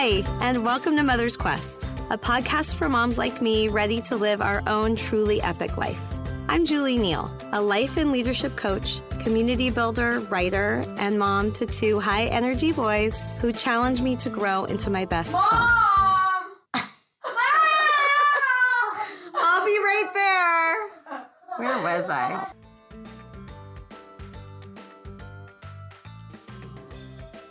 Hi, and welcome to Mother's Quest, a podcast for moms like me ready to live our own truly epic life. I'm Julie Neal, a life and leadership coach, community builder, writer, and mom to two high-energy boys who challenge me to grow into my best self. Mom! I'll be right there. Where was I?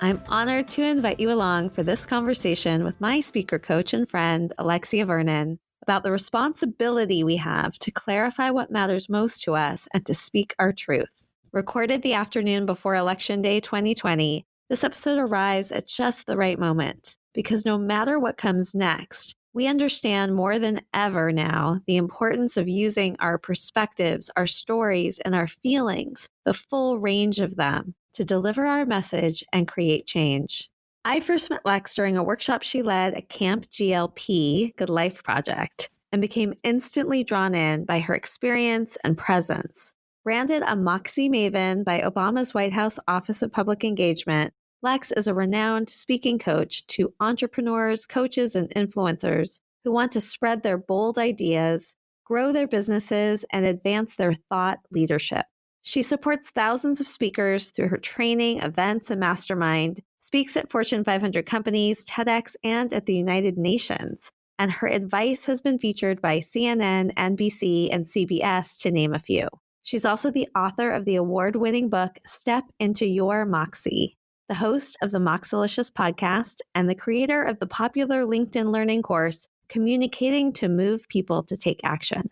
I'm honored to invite you along for this conversation with my speaker coach and friend, Alexia Vernon, about the responsibility we have to clarify what matters most to us and to speak our truth. Recorded the afternoon before Election Day 2020, this episode arrives at just the right moment because no matter what comes next, we understand more than ever now the importance of using our perspectives, our stories, and our feelings, the full range of them, to deliver our message and create change. I first met Lex during a workshop she led at Camp GLP, Good Life Project, and became instantly drawn in by her experience and presence. Branded a Moxie maven by Obama's White House Office of Public Engagement, Lex is a renowned speaking coach to entrepreneurs, coaches, and influencers who want to spread their bold ideas, grow their businesses, and advance their thought leadership. She supports thousands of speakers through her training, events, and mastermind, speaks at Fortune 500 companies, TEDx, and at the United Nations. And her advice has been featured by CNN, NBC, and CBS, to name a few. She's also the author of the award-winning book, Step Into Your Moxie, the host of the Moxilicious podcast, and the creator of the popular LinkedIn learning course, Communicating to Move People to Take Action.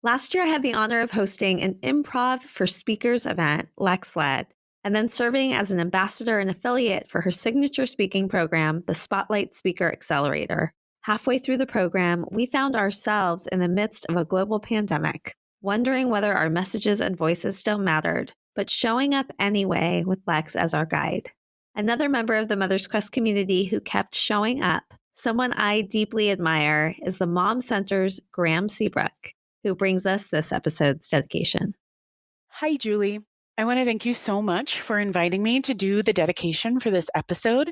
Last year, I had the honor of hosting an Improv for Speakers event Lex led, and then serving as an ambassador and affiliate for her signature speaking program, the Spotlight Speaker Accelerator. Halfway through the program, we found ourselves in the midst of a global pandemic, wondering whether our messages and voices still mattered, but showing up anyway with Lex as our guide. Another member of the Mother's Quest community who kept showing up, someone I deeply admire, is the Mom Center's Graeme Seabrook, who brings us this episode's dedication. Hi, Julie. I want to thank you so much for inviting me to do the dedication for this episode.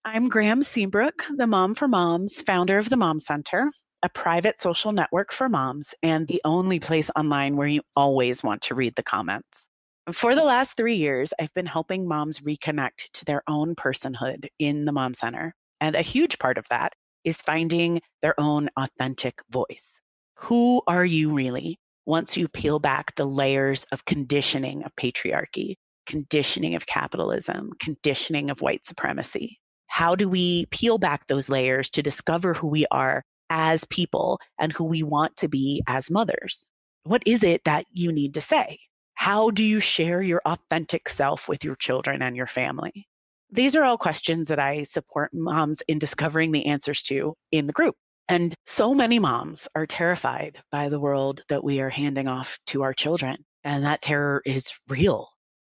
I'm Graeme Seabrook, the Mom for Moms, founder of the Mom Center, a private social network for moms, and the only place online where you always want to read the comments. For the last 3 years, I've been helping moms reconnect to their own personhood in the Mom Center. And a huge part of that is finding their own authentic voice. Who are you really once you peel back the layers of conditioning of patriarchy, conditioning of capitalism, conditioning of white supremacy? How do we peel back those layers to discover who we are as people and who we want to be as mothers? What is it that you need to say? How do you share your authentic self with your children and your family? These are all questions that I support moms in discovering the answers to in the group. And so many moms are terrified by the world that we are handing off to our children. And that terror is real.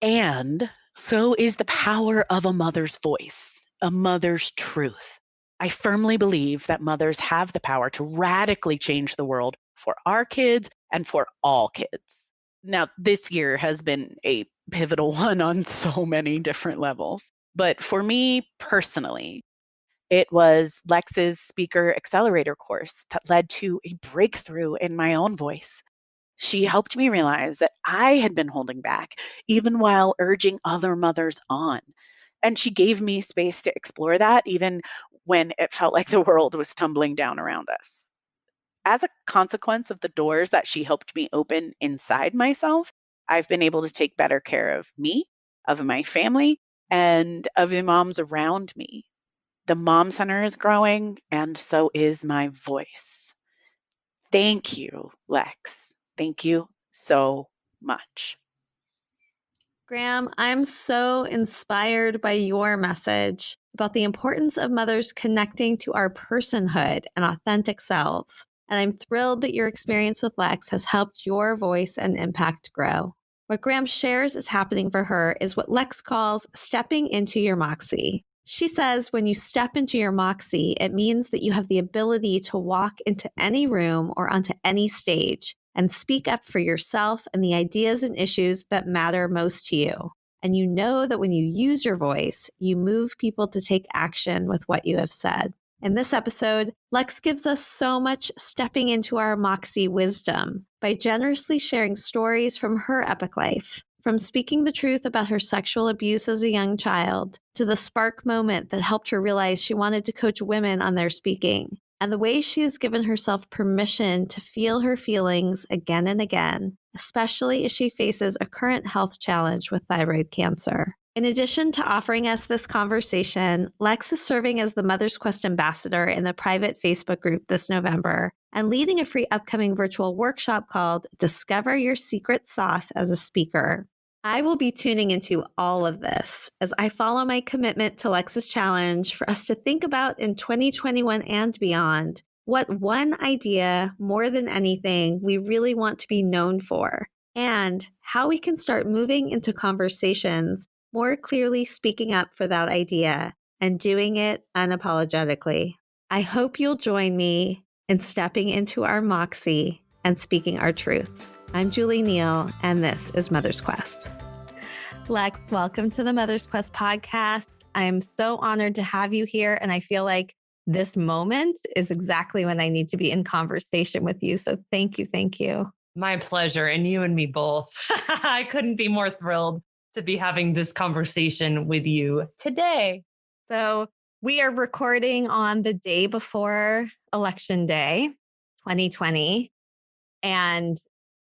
And so is the power of a mother's voice, a mother's truth. I firmly believe that mothers have the power to radically change the world for our kids and for all kids. Now, this year has been a pivotal one on so many different levels. But for me personally, it was Lex's Speaker Accelerator course that led to a breakthrough in my own voice. She helped me realize that I had been holding back, even while urging other mothers on. And she gave me space to explore that, even when it felt like the world was tumbling down around us. As a consequence of the doors that she helped me open inside myself, I've been able to take better care of me, of my family, and of the moms around me. The Mom Center is growing, and so is my voice. Thank you, Lex. Thank you so much. Graeme, I'm so inspired by your message about the importance of mothers connecting to our personhood and authentic selves. And I'm thrilled that your experience with Lex has helped your voice and impact grow. What Graeme shares is happening for her is what Lex calls stepping into your Moxie. She says when you step into your Moxie, it means that you have the ability to walk into any room or onto any stage and speak up for yourself and the ideas and issues that matter most to you. And you know that when you use your voice, you move people to take action with what you have said. In this episode, Lex gives us so much stepping into our Moxie wisdom by generously sharing stories from her epic life, from speaking the truth about her sexual abuse as a young child to the spark moment that helped her realize she wanted to coach women on their speaking, and the way she has given herself permission to feel her feelings again and again, especially as she faces a current health challenge with thyroid cancer. In addition to offering us this conversation, Lex is serving as the Mother's Quest ambassador in the private Facebook group this November and leading a free upcoming virtual workshop called Discover Your Secret Sauce as a Speaker. I will be tuning into all of this as I follow my commitment to Lex's challenge for us to think about in 2021 and beyond what one idea, more than anything, we really want to be known for, and how we can start moving into conversations more clearly speaking up for that idea and doing it unapologetically. I hope you'll join me in stepping into our Moxie and speaking our truth. I'm Julie Neal, and this is Mother's Quest. Lex, welcome to the Mother's Quest podcast. I am so honored to have you here, and I feel like this moment is exactly when I need to be in conversation with you. So thank you, thank you. My pleasure, and you and me both. I couldn't be more thrilled to be having this conversation with you today. So we are recording on the day before Election Day, 2020. And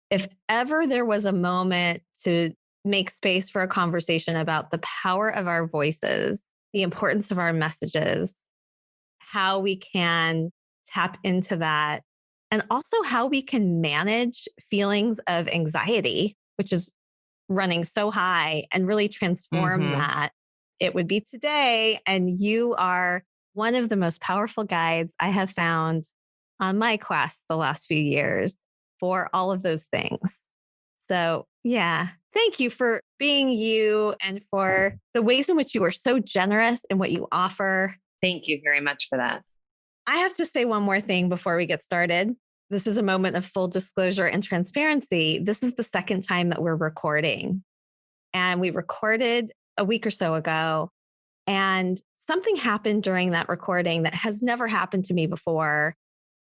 if ever there was a moment to make space for a conversation about the power of our voices, the importance of our messages, how we can tap into that, and also how we can manage feelings of anxiety, which is running so high, and really transform that, it would be today. And you are one of the most powerful guides I have found on my quest the last few years for all of those things. So yeah, thank you for being you and for the ways in which you are so generous in what you offer. Thank you very much for that. I have to say one more thing before we get started. This is a moment of full disclosure and transparency. This is the second time that we're recording. And we recorded a week or so ago. And something happened during that recording that has never happened to me before.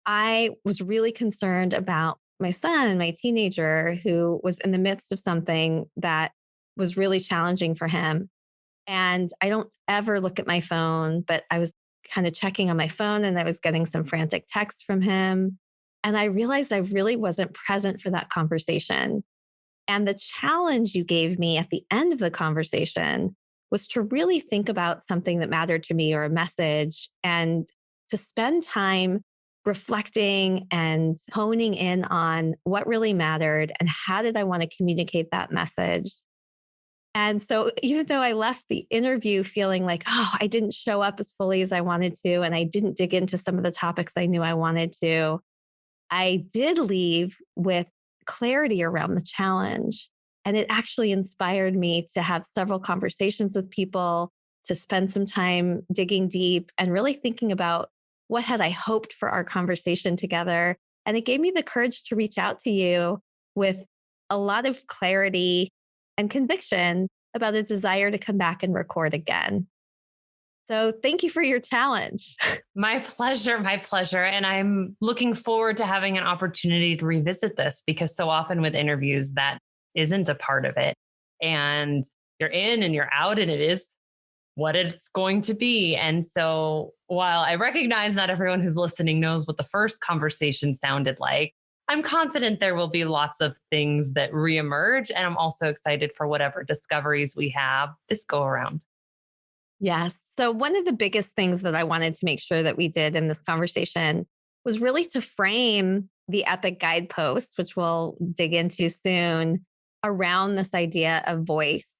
I was really concerned about my son, my teenager, who was in the midst of something that was really challenging for him. And I don't ever look at my phone, but I was kind of checking on my phone and I was getting some frantic texts from him. And I realized I really wasn't present for that conversation. And the challenge you gave me at the end of the conversation was to really think about something that mattered to me or a message and to spend time reflecting and honing in on what really mattered and how did I want to communicate that message. And so even though I left the interview feeling like, oh, I didn't show up as fully as I wanted to, and I didn't dig into some of the topics I knew I wanted to, I did leave with clarity around the challenge. And it actually inspired me to have several conversations with people, to spend some time digging deep and really thinking about what had I hoped for our conversation together. And it gave me the courage to reach out to you with a lot of clarity and conviction about a desire to come back and record again. So thank you for your challenge. My pleasure. My pleasure. And I'm looking forward to having an opportunity to revisit this because so often with interviews, that isn't a part of it. And you're in and you're out, and it is what it's going to be. And so while I recognize not everyone who's listening knows what the first conversation sounded like, I'm confident there will be lots of things that reemerge. And I'm also excited for whatever discoveries we have this go around. Yes. So one of the biggest things that I wanted to make sure that we did in this conversation was really to frame the epic guideposts, which we'll dig into soon, around this idea of voice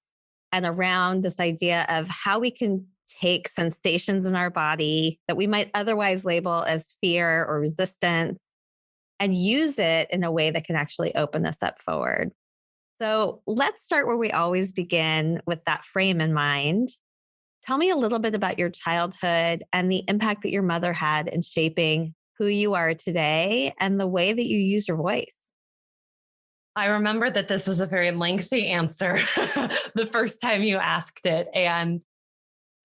and around this idea of how we can take sensations in our body that we might otherwise label as fear or resistance and use it in a way that can actually open us up forward. So let's start where we always begin, with that frame in mind. Tell me a little bit about your childhood and the impact that your mother had in shaping who you are today and the way that you use your voice. I remember that this was a very lengthy answer the first time you asked it. And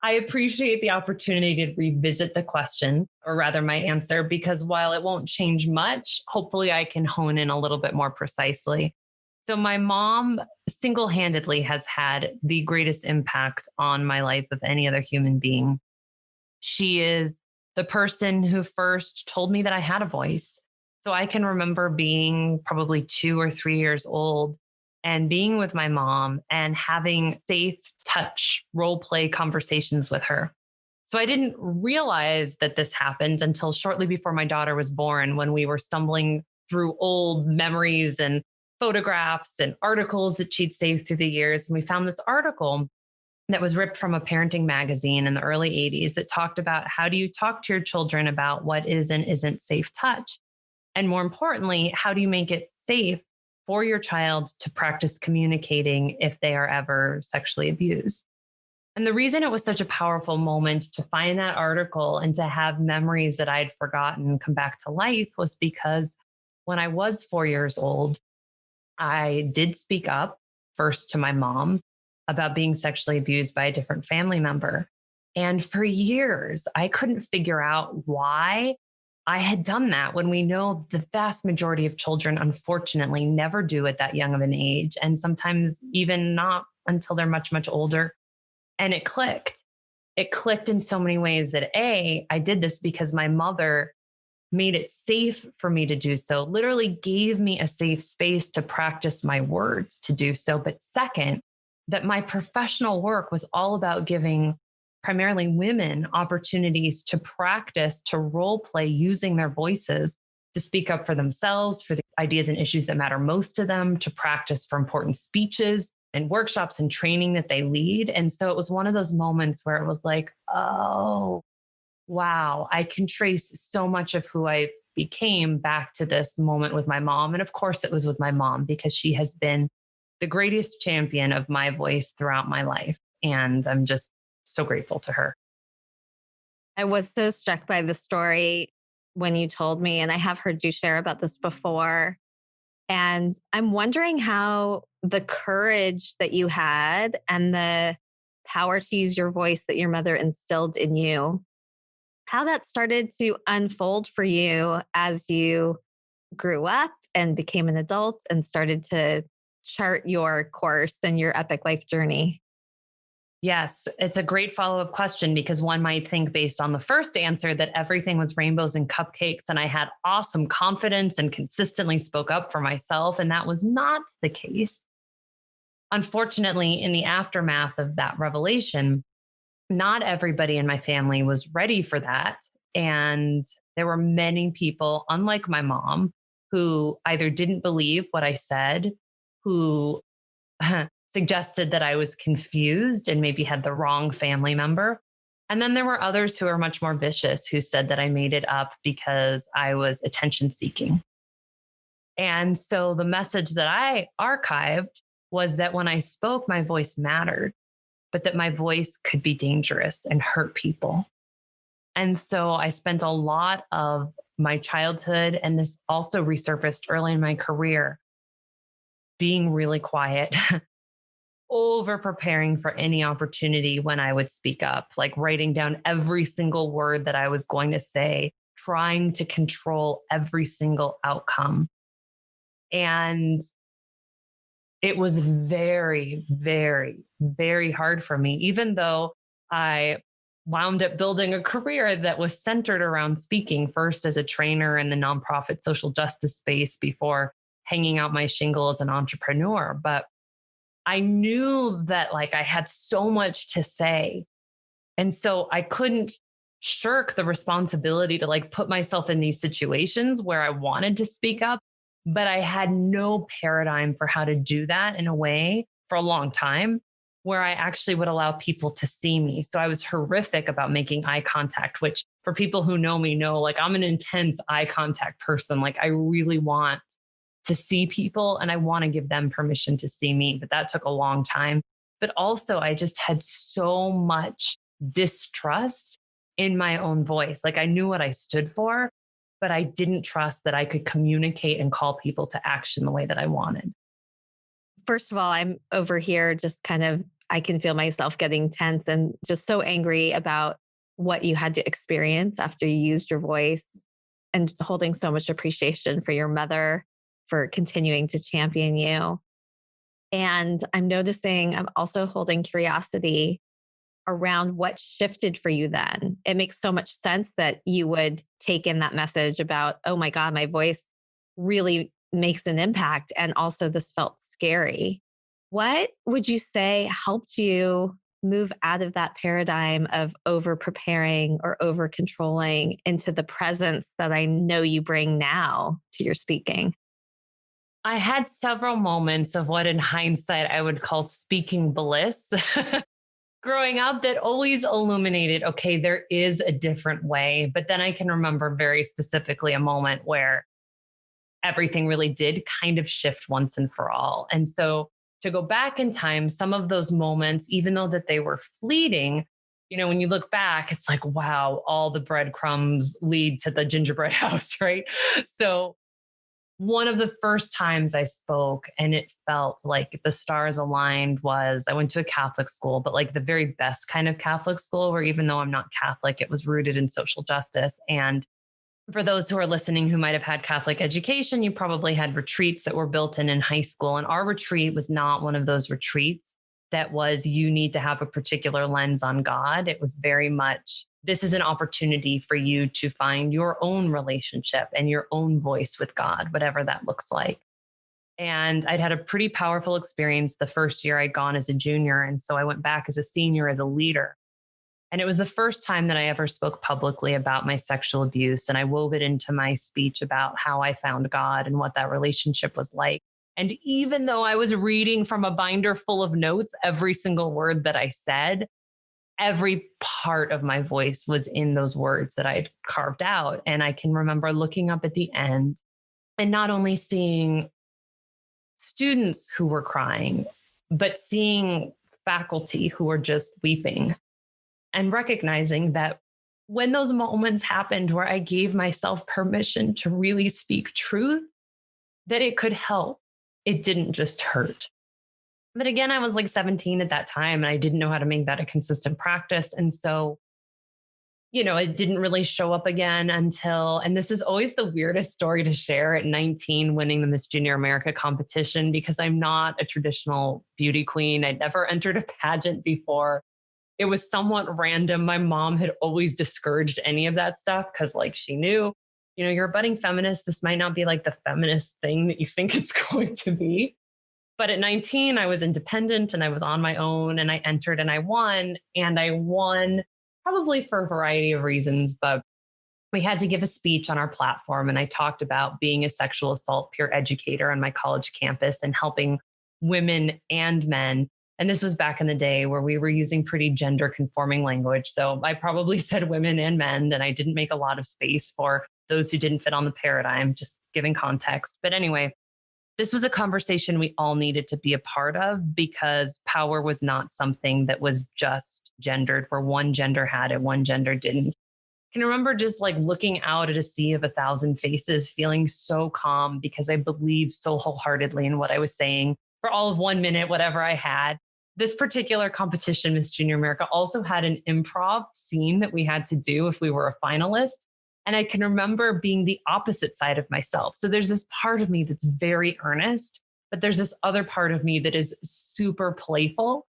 I appreciate the opportunity to revisit the question, or rather my answer, because while it won't change much, hopefully I can hone in a little bit more precisely. So, my mom single handedly has had the greatest impact on my life of any other human being. She is the person who first told me that I had a voice. So I can remember being probably 2 or 3 years old and being with my mom and having safe touch role play conversations with her. So I didn't realize that this happened until shortly before my daughter was born, when we were stumbling through old memories and photographs and articles that she'd saved through the years. And we found this article that was ripped from a parenting magazine in the early 80s that talked about how do you talk to your children about what is and isn't safe touch? And more importantly, how do you make it safe for your child to practice communicating if they are ever sexually abused? And the reason it was such a powerful moment to find that article and to have memories that I'd forgotten come back to life was because when I was 4 years old, I did speak up first to my mom about being sexually abused by a different family member. And for years, I couldn't figure out why I had done that, when we know the vast majority of children, unfortunately, never do at that young of an age, and sometimes even not until they're much, much older. And it clicked. It clicked in so many ways that I did this because my mother made it safe for me to do so, literally gave me a safe space to practice my words to do so. But second, that my professional work was all about giving primarily women opportunities to practice, to role play using their voices to speak up for themselves, for the ideas and issues that matter most to them, to practice for important speeches and workshops and training that they lead. And so it was one of those moments where it was like, oh, wow, I can trace so much of who I became back to this moment with my mom. And of course, it was with my mom because she has been the greatest champion of my voice throughout my life. And I'm just so grateful to her. I was so struck by the story when you told me, and I have heard you share about this before. And I'm wondering how the courage that you had and the power to use your voice that your mother instilled in you, how that started to unfold for you as you grew up and became an adult and started to chart your course and your epic life journey. Yes, it's a great follow up question, because one might think, based on the first answer, that everything was rainbows and cupcakes and I had awesome confidence and consistently spoke up for myself. And that was not the case. Unfortunately, in the aftermath of that revelation, not everybody in my family was ready for that. And there were many people, unlike my mom, who either didn't believe what I said, who suggested that I was confused and maybe had the wrong family member. And then there were others who are much more vicious, who said that I made it up because I was attention seeking. And so the message that I archived was that when I spoke, my voice mattered, but that my voice could be dangerous and hurt people. And so I spent a lot of my childhood, and this also resurfaced early in my career, being really quiet, over preparing for any opportunity when I would speak up, like writing down every single word that I was going to say, trying to control every single outcome. And it was very, very, very hard for me, even though I wound up building a career that was centered around speaking, first as a trainer in the nonprofit social justice space before hanging out my shingle as an entrepreneur. But I knew that, like, I had so much to say. And so I couldn't shirk the responsibility to, like, put myself in these situations where I wanted to speak up, but I had no paradigm for how to do that in a way for a long time where I actually would allow people to see me. So I was horrific about making eye contact, which, for people who know me, know, like, I'm an intense eye contact person. Like, I really want to see people and I want to give them permission to see me. But that took a long time. But also, I just had so much distrust in my own voice. Like, I knew what I stood for, but I didn't trust that I could communicate and call people to action the way that I wanted. First of all, I'm over here just kind of I can feel myself getting tense and just so angry about what you had to experience after you used your voice, and holding so much appreciation for your mother for continuing to champion you. And I'm also holding curiosity around what shifted for you then. It makes so much sense that you would take in that message about, oh my God, my voice really makes an impact. And also, this felt scary. What would you say helped you move out of that paradigm of over preparing or over controlling into the presence that I know you bring now to your speaking? I had several moments of what in hindsight I would call speaking bliss growing up that always illuminated, okay, there is a different way. But then I can remember very specifically a moment where everything really did kind of shift once and for all. And so to go back in time, some of those moments, even though that they were fleeting, when you look back, it's like, wow, all the breadcrumbs lead to the gingerbread house, right? So one of the first times I spoke and it felt like the stars aligned was I went to a Catholic school, but like the very best kind of Catholic school where even though I'm not Catholic, it was rooted in social justice. And for those who are listening who might have had Catholic education, you probably had retreats that were built in high school. And our retreat was not one of those retreats that was you need to have a particular lens on God. It was very much this is an opportunity for you to find your own relationship and your own voice with God, whatever that looks like. And I'd had a pretty powerful experience the first year I'd gone as a junior. And so I went back as a senior as a leader. And it was the first time that I ever spoke publicly about my sexual abuse. And I wove it into my speech about how I found God and what that relationship was like. And even though I was reading from a binder full of notes, every single word that I said, every part of my voice was in those words that I'd carved out. And I can remember looking up at the end and not only seeing students who were crying, but seeing faculty who were just weeping and recognizing that when those moments happened where I gave myself permission to really speak truth, that it could help. It didn't just hurt. But again, I was like 17 at that time and I didn't know how to make that a consistent practice. And so, it didn't really show up again until, and this is always the weirdest story to share at 19, winning the Miss Junior America competition, because I'm not a traditional beauty queen. I'd never entered a pageant before. It was somewhat random. My mom had always discouraged any of that stuff because, like, she knew, you're a budding feminist. This might not be like the feminist thing that you think it's going to be. But at 19, I was independent and I was on my own and I entered and I won. And I won probably for a variety of reasons, but we had to give a speech on our platform. And I talked about being a sexual assault peer educator on my college campus and helping women and men. And this was back in the day where we were using pretty gender conforming language. So I probably said women and men, and I didn't make a lot of space for those who didn't fit on the paradigm, just giving context. But anyway, this was a conversation we all needed to be a part of because power was not something that was just gendered, where one gender had it, one gender didn't. I can remember just like looking out at a sea of 1,000 faces, feeling so calm because I believed so wholeheartedly in what I was saying for all of 1 minute, whatever I had. This particular competition, Miss Junior America, also had an improv scene that we had to do if we were a finalist. And I can remember being the opposite side of myself. So there's this part of me that's very earnest, but there's this other part of me that is super playful.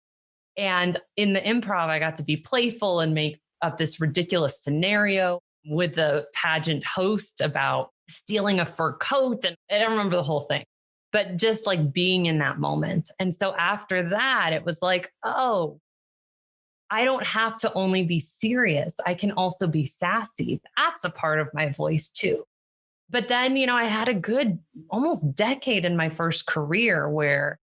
And in the improv, I got to be playful and make up this ridiculous scenario with the pageant host about stealing a fur coat. And I don't remember the whole thing, but just like being in that moment. And so after that, it was like, oh, I don't have to only be serious. I can also be sassy. That's a part of my voice too. But then, I had a good almost decade in my first career where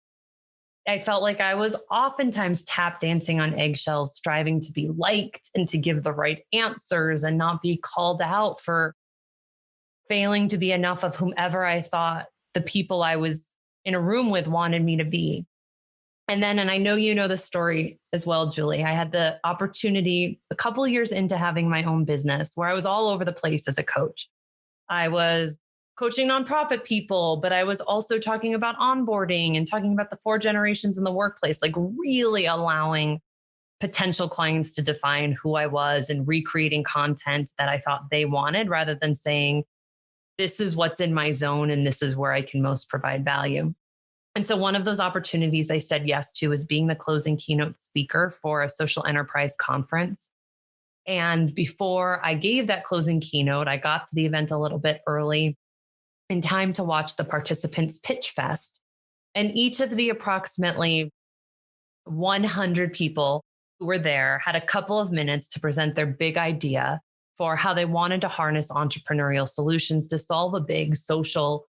I felt like I was oftentimes tap dancing on eggshells, striving to be liked and to give the right answers and not be called out for failing to be enough of whomever I thought the people I was in a room with wanted me to be. And then, and I know you know the story as well, Julie, I had the opportunity a couple of years into having my own business where I was all over the place as a coach. I was coaching nonprofit people, but I was also talking about onboarding and talking about the 4 generations in the workplace, like really allowing potential clients to define who I was and recreating content that I thought they wanted rather than saying, this is what's in my zone and this is where I can most provide value. And so one of those opportunities I said yes to was being the closing keynote speaker for a social enterprise conference. And before I gave that closing keynote, I got to the event a little bit early in time to watch the participants pitch fest. And each of the approximately 100 people who were there had a couple of minutes to present their big idea for how they wanted to harness entrepreneurial solutions to solve a big social,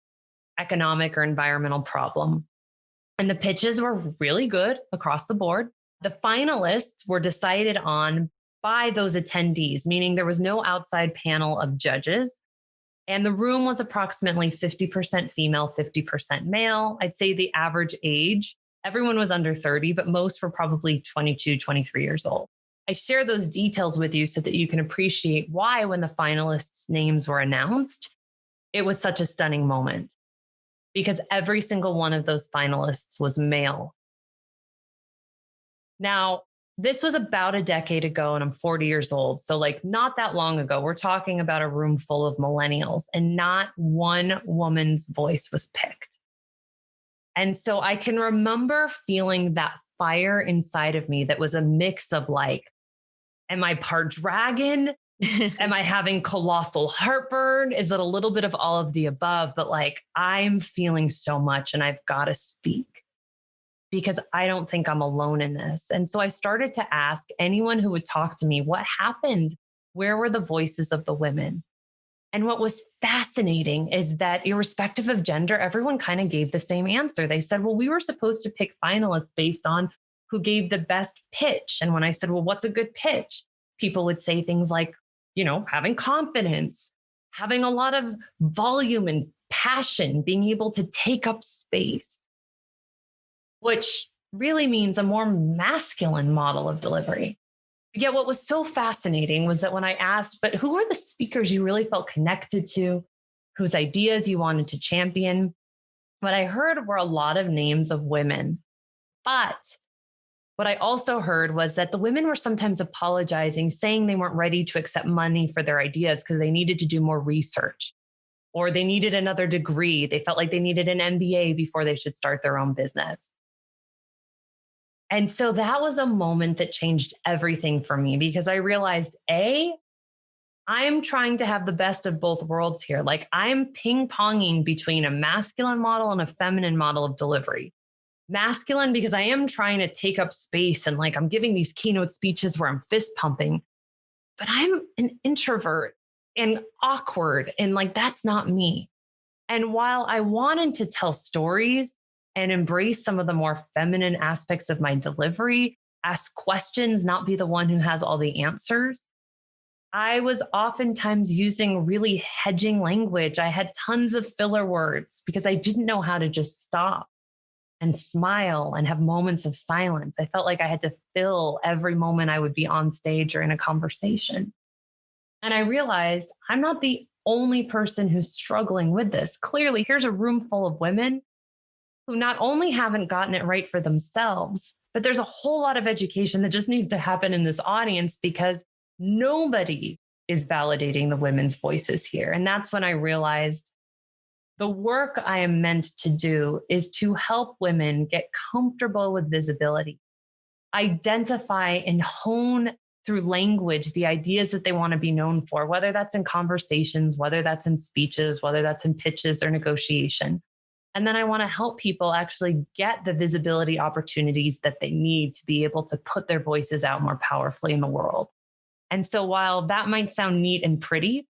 economic, or environmental problem. And the pitches were really good across the board. The finalists were decided on by those attendees, meaning there was no outside panel of judges. And the room was approximately 50% female, 50% male. I'd say the average age, everyone was under 30, but most were probably 22, 23 years old. I share those details with you so that you can appreciate why, when the finalists' names were announced, it was such a stunning moment, because every single one of those finalists was male. Now, this was about a decade ago, and I'm 40 years old. So, like, not that long ago, we're talking about a room full of millennials, and not one woman's voice was picked. And so I can remember feeling that fire inside of me that was a mix of like, am I part dragon? Am I having colossal heartburn? Is it a little bit of all of the above? But like, I'm feeling so much and I've got to speak because I don't think I'm alone in this. And so I started to ask anyone who would talk to me, what happened? Where were the voices of the women? And what was fascinating is that irrespective of gender, everyone kind of gave the same answer. They said, well, we were supposed to pick finalists based on who gave the best pitch. And when I said, well, what's a good pitch? People would say things like, having confidence, having a lot of volume and passion, being able to take up space, which really means a more masculine model of delivery. Yet what was so fascinating was that when I asked, but who are the speakers you really felt connected to, whose ideas you wanted to champion? What I heard were a lot of names of women. But what I also heard was that the women were sometimes apologizing, saying they weren't ready to accept money for their ideas because they needed to do more research or they needed another degree. They felt like they needed an MBA before they should start their own business. And so that was a moment that changed everything for me because I realized, I'm trying to have the best of both worlds here. Like I'm ping-ponging between a masculine model and a feminine model of delivery. Masculine because I am trying to take up space and like I'm giving these keynote speeches where I'm fist pumping, but I'm an introvert and awkward and like that's not me. And while I wanted to tell stories and embrace some of the more feminine aspects of my delivery, ask questions, not be the one who has all the answers, I was oftentimes using really hedging language. I had tons of filler words because I didn't know how to just stop and smile and have moments of silence. I felt like I had to fill every moment I would be on stage or in a conversation. And I realized I'm not the only person who's struggling with this. Clearly, here's a room full of women who not only haven't gotten it right for themselves, but there's a whole lot of education that just needs to happen in this audience because nobody is validating the women's voices here. And that's when I realized the work I am meant to do is to help women get comfortable with visibility, identify and hone through language the ideas that they want to be known for, whether that's in conversations, whether that's in speeches, whether that's in pitches or negotiation. And then I want to help people actually get the visibility opportunities that they need to be able to put their voices out more powerfully in the world. And so while that might sound neat and pretty,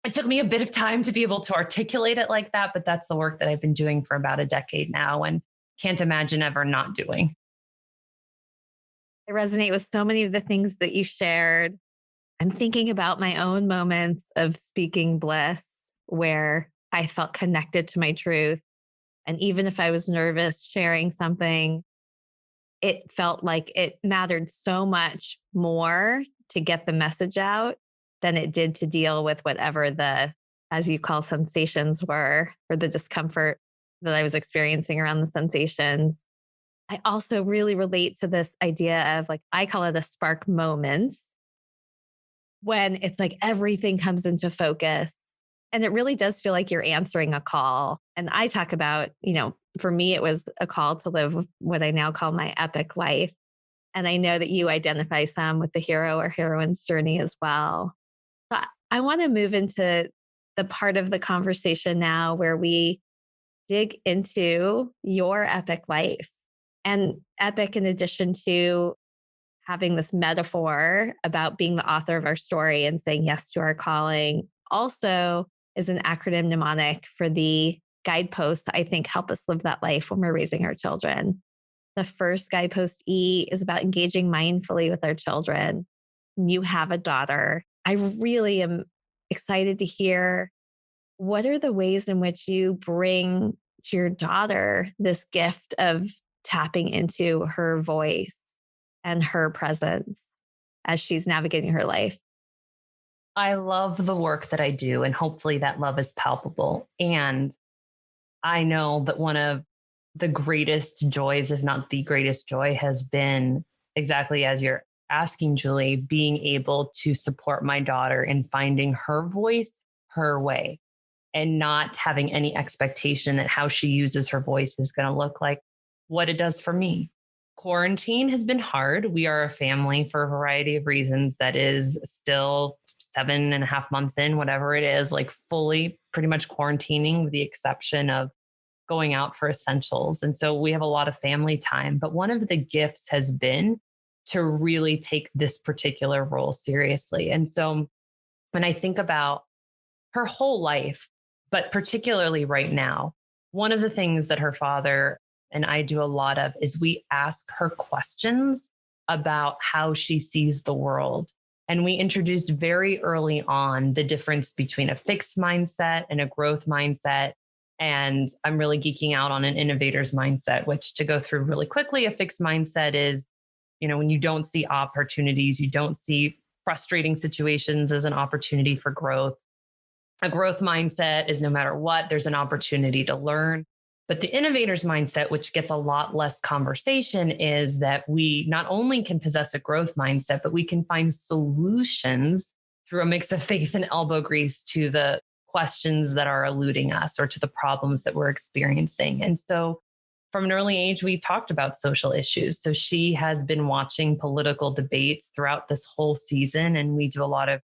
it took me a bit of time to be able to articulate it like that, but that's the work that I've been doing for about a decade now and can't imagine ever not doing. I resonate with so many of the things that you shared. I'm thinking about my own moments of speaking bliss where I felt connected to my truth. And even if I was nervous sharing something, it felt like it mattered so much more to get the message out than it did to deal with whatever the as you call sensations were, or the discomfort that I was experiencing around the sensations. I also really relate to this idea of, like, I call it a spark moments, when it's like everything comes into focus. And it really does feel like you're answering a call. And I talk about, for me, it was a call to live what I now call my epic life. And I know that you identify some with the hero or heroine's journey as well. So I want to move into the part of the conversation now where we dig into your epic life. And epic, in addition to having this metaphor about being the author of our story and saying yes to our calling, also is an acronym mnemonic for the guideposts I think help us live that life when we're raising our children. The first guidepost, E, is about engaging mindfully with our children. You have a daughter. I really am excited to hear, what are the ways in which you bring to your daughter this gift of tapping into her voice and her presence as she's navigating her life? I love the work that I do, and hopefully that love is palpable. And I know that one of the greatest joys, if not the greatest joy, has been exactly as you're asking, Julie, being able to support my daughter in finding her voice her way and not having any expectation that how she uses her voice is going to look like what it does for me. Quarantine has been hard. We are a family for a variety of reasons that is still 7.5 months in, whatever it is, like fully pretty much quarantining with the exception of going out for essentials. And so we have a lot of family time. But one of the gifts has been to really take this particular role seriously. And so when I think about her whole life, but particularly right now, one of the things that her father and I do a lot of is we ask her questions about how she sees the world. And we introduced very early on the difference between a fixed mindset and a growth mindset. And I'm really geeking out on an innovator's mindset, which, to go through really quickly, a fixed mindset is, when you don't see opportunities, you don't see frustrating situations as an opportunity for growth. A growth mindset is no matter what, there's an opportunity to learn. But the innovator's mindset, which gets a lot less conversation, is that we not only can possess a growth mindset, but we can find solutions through a mix of faith and elbow grease to the questions that are eluding us or to the problems that we're experiencing. And so from an early age, we talked about social issues. So she has been watching political debates throughout this whole season. And we do a lot of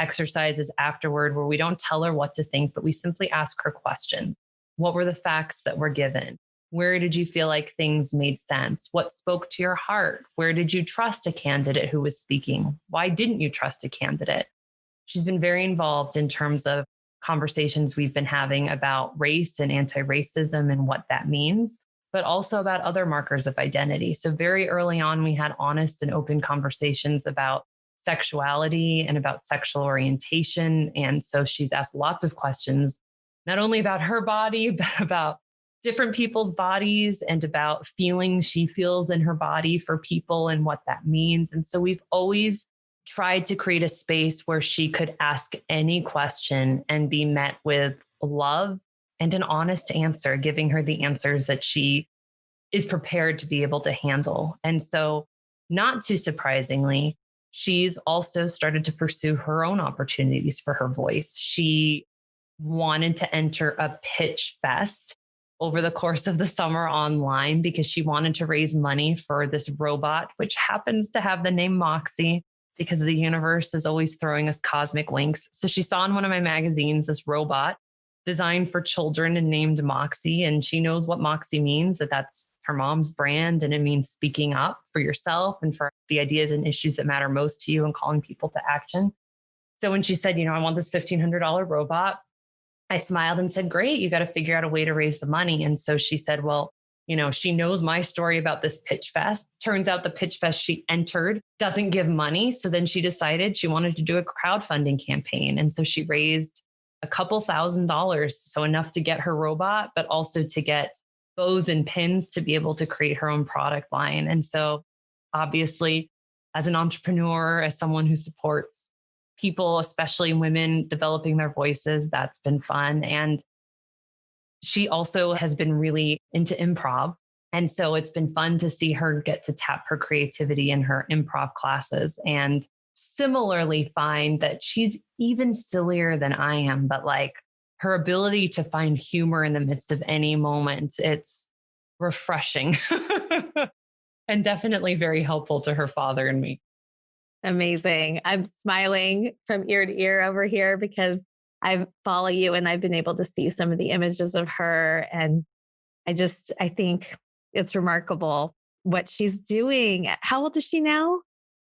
exercises afterward where we don't tell her what to think, but we simply ask her questions. What were the facts that were given? Where did you feel like things made sense? What spoke to your heart? Where did you trust a candidate who was speaking? Why didn't you trust a candidate? She's been very involved in terms of conversations we've been having about race and anti-racism and what that means, but also about other markers of identity. So very early on, we had honest and open conversations about sexuality and about sexual orientation. And so she's asked lots of questions, not only about her body, but about different people's bodies and about feelings she feels in her body for people and what that means. And so we've always tried to create a space where she could ask any question and be met with love and an honest answer, giving her the answers that she is prepared to be able to handle. And so, not too surprisingly, she's also started to pursue her own opportunities for her voice. She wanted to enter a pitch fest over the course of the summer online because she wanted to raise money for this robot, which happens to have the name Moxie because the universe is always throwing us cosmic winks. So she saw in one of my magazines this robot designed for children and named Moxie. And she knows what Moxie means, that's her mom's brand. And it means speaking up for yourself and for the ideas and issues that matter most to you and calling people to action. So when she said, I want this $1,500 robot, I smiled and said, great, you got to figure out a way to raise the money. And so she said, well, she knows my story about this pitch fest. Turns out the pitch fest she entered doesn't give money. So then she decided she wanted to do a crowdfunding campaign. And so she raised a couple $1,000s, so enough to get her robot, but also to get bows and pins to be able to create her own product line. And so obviously, as an entrepreneur, as someone who supports people, especially women, developing their voices. That's been fun. And she also has been really into improv. And so it's been fun to see her get to tap her creativity in her improv classes and similarly find that she's even sillier than I am, but like her ability to find humor in the midst of any moment, it's refreshing and definitely very helpful to her father and me. Amazing. I'm smiling from ear to ear over here because I follow you and I've been able to see some of the images of her. And I think it's remarkable what she's doing. How old is she now?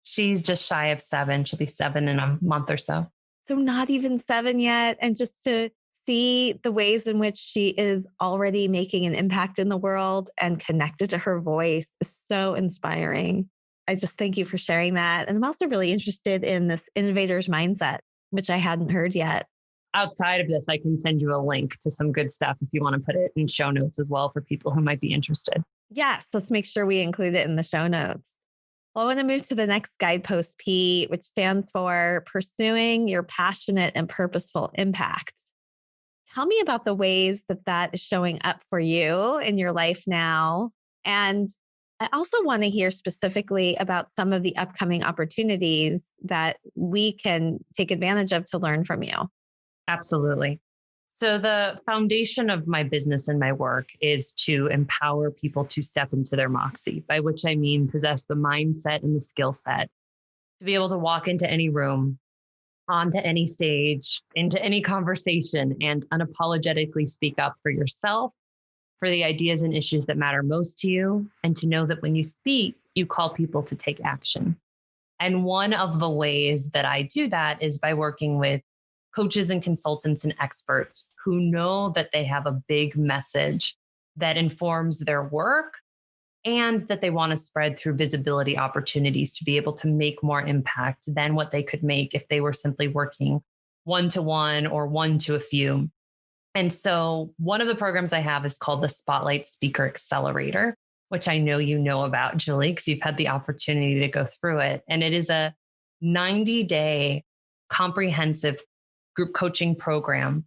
She's just shy of 7. She'll be 7 in a month or so. So, not even 7 yet. And just to see the ways in which she is already making an impact in the world and connected to her voice is so inspiring. I just thank you for sharing that. And I'm also really interested in this innovator's mindset, which I hadn't heard yet. Outside of this, I can send you a link to some good stuff if you want to put it in show notes as well for people who might be interested. Yes, let's make sure we include it in the show notes. Well, I want to move to the next guidepost P, which stands for pursuing your passionate and purposeful impact. Tell me about the ways that that is showing up for you in your life now. And I also want to hear specifically about some of the upcoming opportunities that we can take advantage of to learn from you. Absolutely. So, the foundation of my business and my work is to empower people to step into their Moxie, by which I mean possess the mindset and the skill set to be able to walk into any room, onto any stage, into any conversation, and unapologetically speak up for yourself, for the ideas and issues that matter most to you, and to know that when you speak, you call people to take action. And one of the ways that I do that is by working with coaches and consultants and experts who know that they have a big message that informs their work and that they want to spread through visibility opportunities to be able to make more impact than what they could make if they were simply working one to one or one to a few. And so one of the programs I have is called the Spotlight Speaker Accelerator, which I know you know about, Julie, because you've had the opportunity to go through it. And it is a 90-day comprehensive group coaching program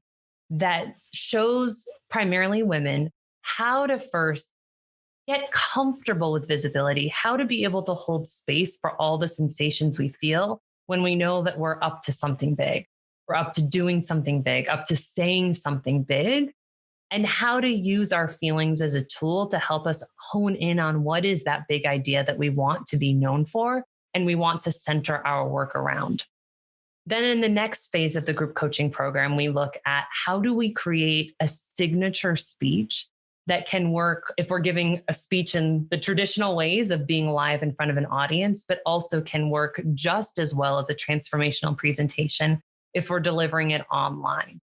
that shows primarily women how to first get comfortable with visibility, how to be able to hold space for all the sensations we feel when we know that we're up to something big, we're up to doing something big, up to saying something big, and how to use our feelings as a tool to help us hone in on what is that big idea that we want to be known for and we want to center our work around. Then in the next phase of the group coaching program, we look at how do we create a signature speech that can work if we're giving a speech in the traditional ways of being live in front of an audience, but also can work just as well as a transformational presentation if we're delivering it online.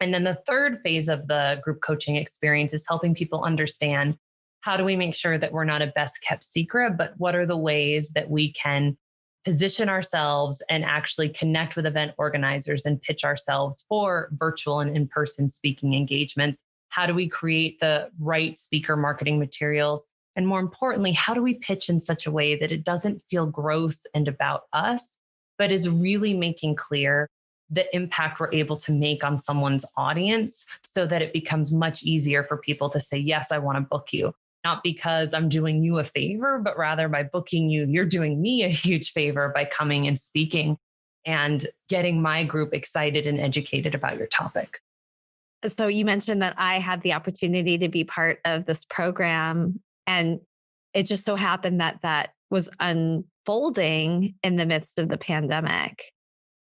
And then the third phase of the group coaching experience is helping people understand how do we make sure that we're not a best kept secret, but what are the ways that we can position ourselves and actually connect with event organizers and pitch ourselves for virtual and in-person speaking engagements. How do we create the right speaker marketing materials? And more importantly, how do we pitch in such a way that it doesn't feel gross and about us, but is really making clear the impact we're able to make on someone's audience so that it becomes much easier for people to say, yes, I want to book you. Not because I'm doing you a favor, but rather by booking you, you're doing me a huge favor by coming and speaking and getting my group excited and educated about your topic. So, you mentioned that I had the opportunity to be part of this program, and it just so happened that that was unfolding in the midst of the pandemic.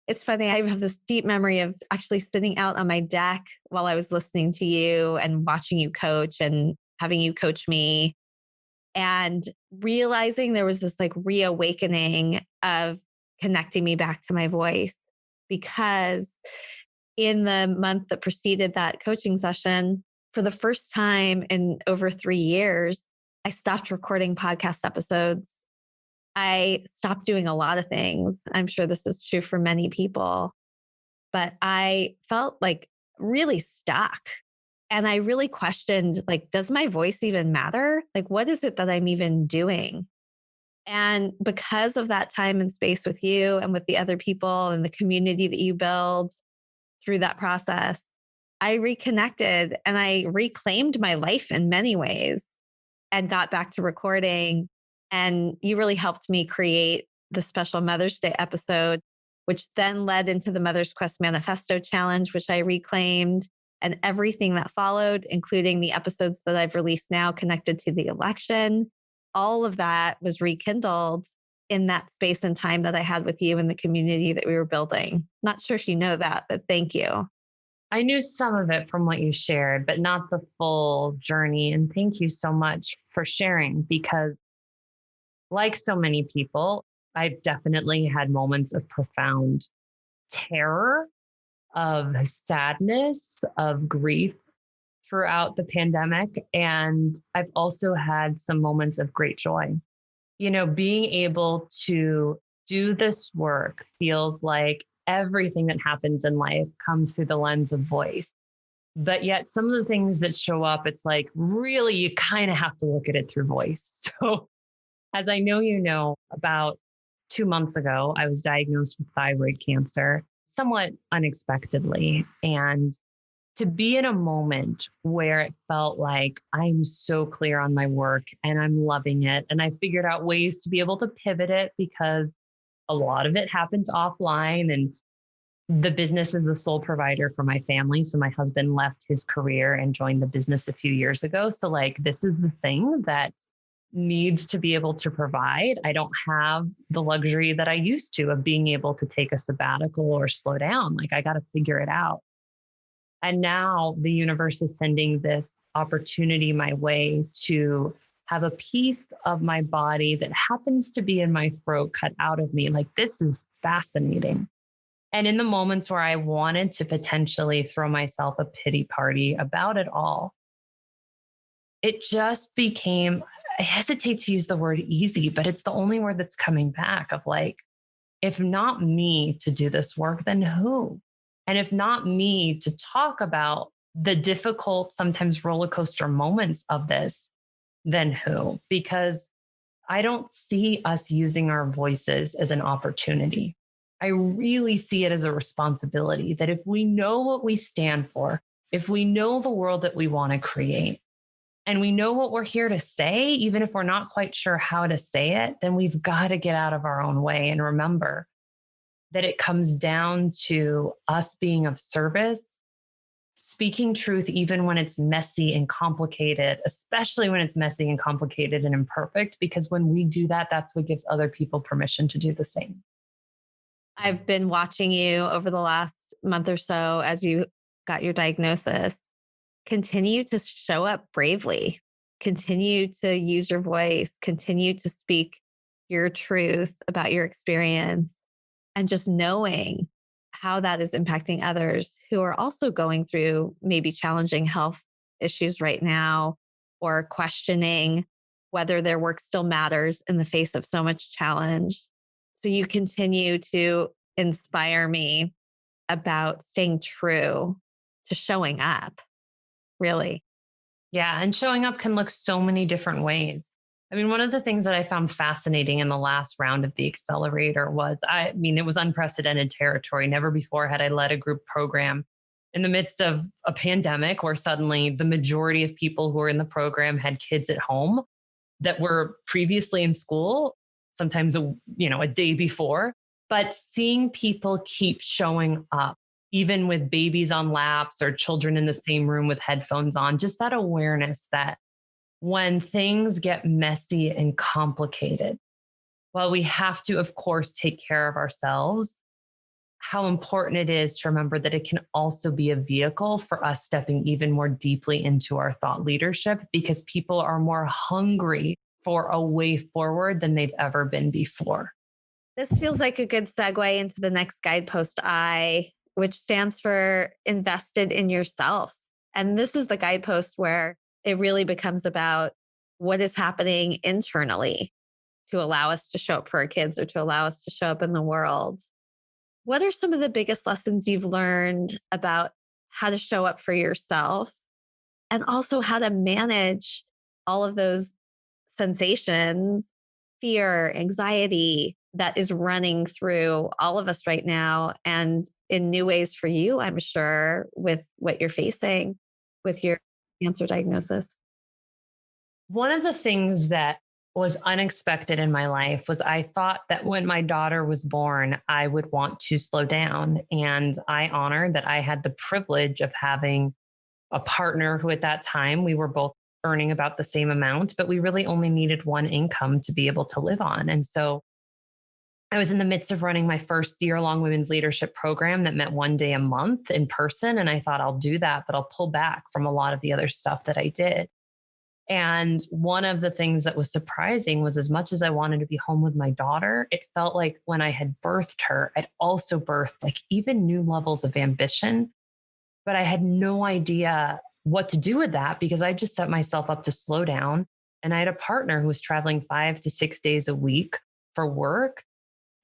It's funny, I have this deep memory of actually sitting out on my deck while I was listening to you and watching you coach and having you coach me and realizing there was this like reawakening of connecting me back to my voice. Because in the month that preceded that coaching session, for the first time in over 3 years, I stopped recording podcast episodes. I stopped doing a lot of things. I'm sure this is true for many people, but I felt like really stuck. And I really questioned, like, does my voice even matter? Like, what is it that I'm even doing? And because of that time and space with you and with the other people and the community that you build through that process, I reconnected and I reclaimed my life in many ways and got back to recording. And you really helped me create the special Mother's Day episode, which then led into the Mother's Quest Manifesto Challenge, which I reclaimed, and everything that followed, including the episodes that I've released now connected to the election. All of that was rekindled in that space and time that I had with you and the community that we were building. Not sure if you know that, but thank you. I knew some of it from what you shared, but not the full journey. And thank you so much for sharing because, like so many people, I've definitely had moments of profound terror, of sadness, of grief throughout the pandemic. And I've also had some moments of great joy. Being able to do this work feels like everything that happens in life comes through the lens of voice. But yet, some of the things that show up, it's like, really, you kind of have to look at it through voice. So, as I know, about 2 months ago, I was diagnosed with thyroid cancer somewhat unexpectedly. And to be in a moment where it felt like I'm so clear on my work and I'm loving it. And I figured out ways to be able to pivot it because a lot of it happened offline and the business is the sole provider for my family. So my husband left his career and joined the business a few years ago. So, like, this is the thing that needs to be able to provide. I don't have the luxury that I used to of being able to take a sabbatical or slow down. Like, I got to figure it out. And now the universe is sending this opportunity my way to have a piece of my body that happens to be in my throat cut out of me. Like, this is fascinating. And in the moments where I wanted to potentially throw myself a pity party about it all, it just became, I hesitate to use the word easy, but it's the only word that's coming back of like, if not me to do this work, then who? And if not me to talk about the difficult, sometimes roller coaster moments of this, then who? Because I don't see us using our voices as an opportunity. I really see it as a responsibility that if we know what we stand for, if we know the world that we want to create, and we know what we're here to say, even if we're not quite sure how to say it, then we've got to get out of our own way and remember that it comes down to us being of service, speaking truth, even when it's messy and complicated, especially when it's messy and complicated and imperfect, because when we do that, that's what gives other people permission to do the same. I've been watching you over the last month or so as you got your diagnosis. Continue to show up bravely, continue to use your voice, continue to speak your truth about your experience, and just knowing how that is impacting others who are also going through maybe challenging health issues right now or questioning whether their work still matters in the face of so much challenge. So you continue to inspire me about staying true to showing up, really. Yeah. And showing up can look so many different ways. I mean, one of the things that I found fascinating in the last round of the accelerator was, it was unprecedented territory. Never before had I led a group program in the midst of a pandemic where suddenly the majority of people who were in the program had kids at home that were previously in school, sometimes a day before. But seeing people keep showing up, even with babies on laps or children in the same room with headphones on, just that awareness that when things get messy and complicated, while we have to, of course, take care of ourselves, how important it is to remember that it can also be a vehicle for us stepping even more deeply into our thought leadership because people are more hungry for a way forward than they've ever been before. This feels like a good segue into the next guidepost I, which stands for invested in yourself. And this is the guidepost where it really becomes about what is happening internally to allow us to show up for our kids or to allow us to show up in the world. What are some of the biggest lessons you've learned about how to show up for yourself and also how to manage all of those sensations, fear, anxiety that is running through all of us right now, and in new ways for you, I'm sure, with what you're facing with your cancer diagnosis. One of the things that was unexpected in my life was I thought that when my daughter was born, I would want to slow down. And I honored that I had the privilege of having a partner who, at that time, we were both earning about the same amount, but we really only needed one income to be able to live on. And so I was in the midst of running my first year-long women's leadership program that met one day a month in person. And I thought, I'll do that, but I'll pull back from a lot of the other stuff that I did. And one of the things that was surprising was, as much as I wanted to be home with my daughter, it felt like when I had birthed her, I'd also birthed like even new levels of ambition. But I had no idea what to do with that because I just set myself up to slow down. And I had a partner who was traveling 5 to 6 days a week for work.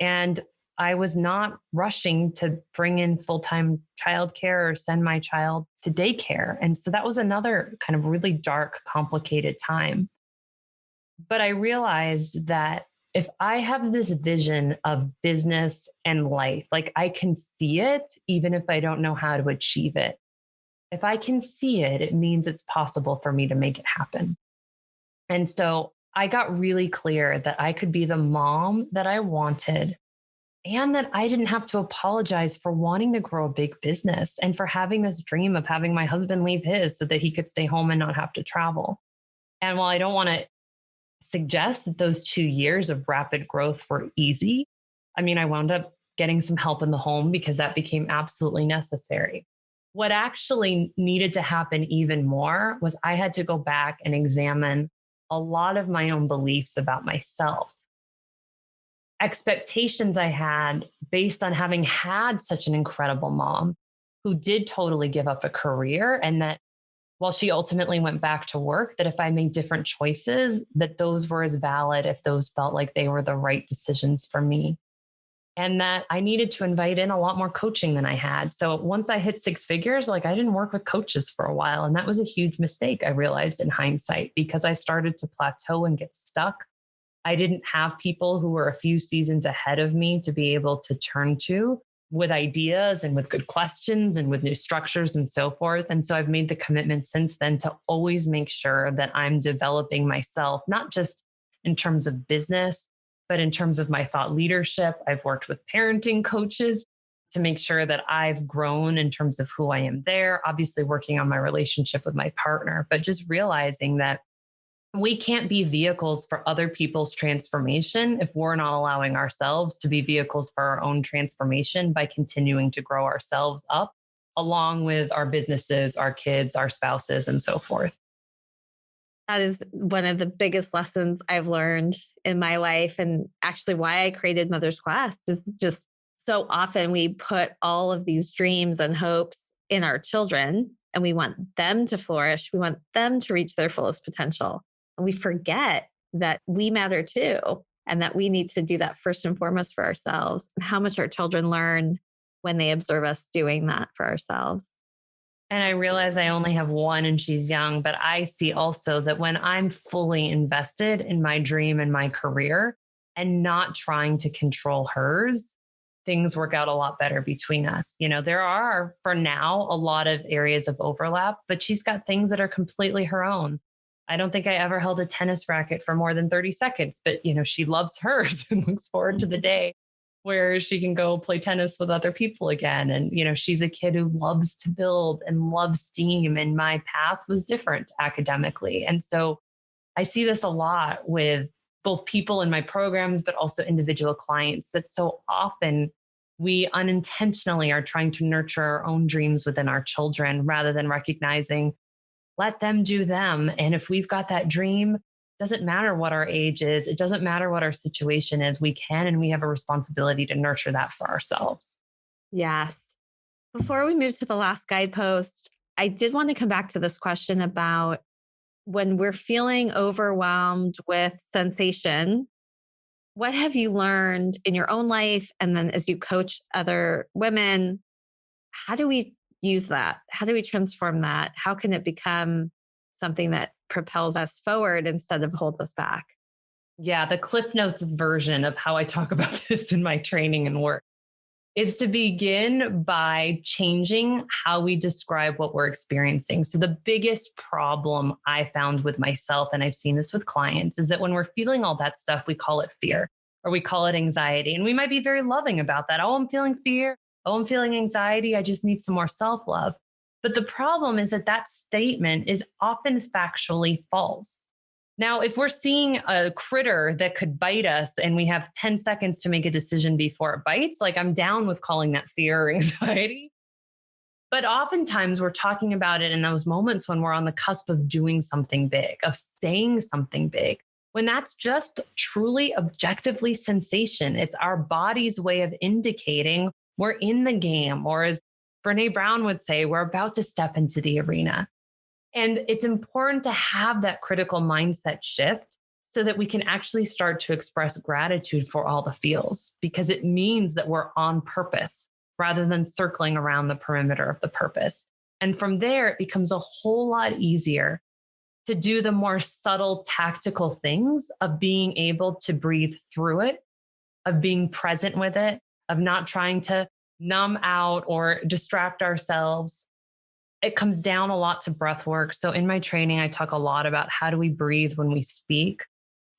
And I was not rushing to bring in full time childcare or send my child to daycare. And so that was another kind of really dark, complicated time. But I realized that if I have this vision of business and life, like I can see it, even if I don't know how to achieve it. If I can see it, it means it's possible for me to make it happen. And so I got really clear that I could be the mom that I wanted and that I didn't have to apologize for wanting to grow a big business and for having this dream of having my husband leave his so that he could stay home and not have to travel. And while I don't want to suggest that those 2 years of rapid growth were easy, I mean, I wound up getting some help in the home because that became absolutely necessary. What actually needed to happen even more was I had to go back and examine a lot of my own beliefs about myself, expectations I had based on having had such an incredible mom who did totally give up a career, and that while she ultimately went back to work, that if I made different choices, that those were as valid if those felt like they were the right decisions for me. And that I needed to invite in a lot more coaching than I had. So once I hit six figures, like I didn't work with coaches for a while. And that was a huge mistake, I realized in hindsight, because I started to plateau and get stuck. I didn't have people who were a few seasons ahead of me to be able to turn to with ideas and with good questions and with new structures and so forth. And so I've made the commitment since then to always make sure that I'm developing myself, not just in terms of business, but in terms of my thought leadership. I've worked with parenting coaches to make sure that I've grown in terms of who I am there, obviously working on my relationship with my partner, but just realizing that we can't be vehicles for other people's transformation if we're not allowing ourselves to be vehicles for our own transformation by continuing to grow ourselves up along with our businesses, our kids, our spouses, and so forth. That is one of the biggest lessons I've learned in my life. And actually, why I created Mother's Quest is just so often we put all of these dreams and hopes in our children and we want them to flourish. We want them to reach their fullest potential. And we forget that we matter too, and that we need to do that first and foremost for ourselves, and how much our children learn when they observe us doing that for ourselves. And I realize I only have one and she's young, but I see also that when I'm fully invested in my dream and my career and not trying to control hers, things work out a lot better between us. You know, there are for now a lot of areas of overlap, but she's got things that are completely her own. I don't think I ever held a tennis racket for more than 30 seconds, but you know, she loves hers and looks forward to the day where she can go play tennis with other people again. And, you know, she's a kid who loves to build and loves STEAM. And my path was different academically. And so I see this a lot with both people in my programs, but also individual clients, that so often we unintentionally are trying to nurture our own dreams within our children rather than recognizing, let them do them. And if we've got that dream, doesn't matter what our age is, it doesn't matter what our situation is, we can and we have a responsibility to nurture that for ourselves. Yes. Before we move to the last guidepost, I did want to come back to this question about when we're feeling overwhelmed with sensation. What have you learned in your own life? And then as you coach other women, how do we use that? How do we transform that? How can it become something that propels us forward instead of holds us back? Yeah, the Cliff Notes version of how I talk about this in my training and work is to begin by changing how we describe what we're experiencing. So, the biggest problem I found with myself, and I've seen this with clients, is that when we're feeling all that stuff, we call it fear or we call it anxiety. And we might be very loving about that. Oh, I'm feeling fear. Oh, I'm feeling anxiety. I just need some more self love. But the problem is that that statement is often factually false. Now, if we're seeing a critter that could bite us and we have 10 seconds to make a decision before it bites, like I'm down with calling that fear or anxiety. But oftentimes we're talking about it in those moments when we're on the cusp of doing something big, of saying something big, when that's just truly objectively sensation. It's our body's way of indicating we're in the game, or as Brene Brown would say, we're about to step into the arena. And it's important to have that critical mindset shift so that we can actually start to express gratitude for all the feels, because it means that we're on purpose rather than circling around the perimeter of the purpose. And from there, it becomes a whole lot easier to do the more subtle tactical things of being able to breathe through it, of being present with it, of not trying to numb out or distract ourselves. It comes down a lot to breath work. So in my training, I talk a lot about how do we breathe when we speak.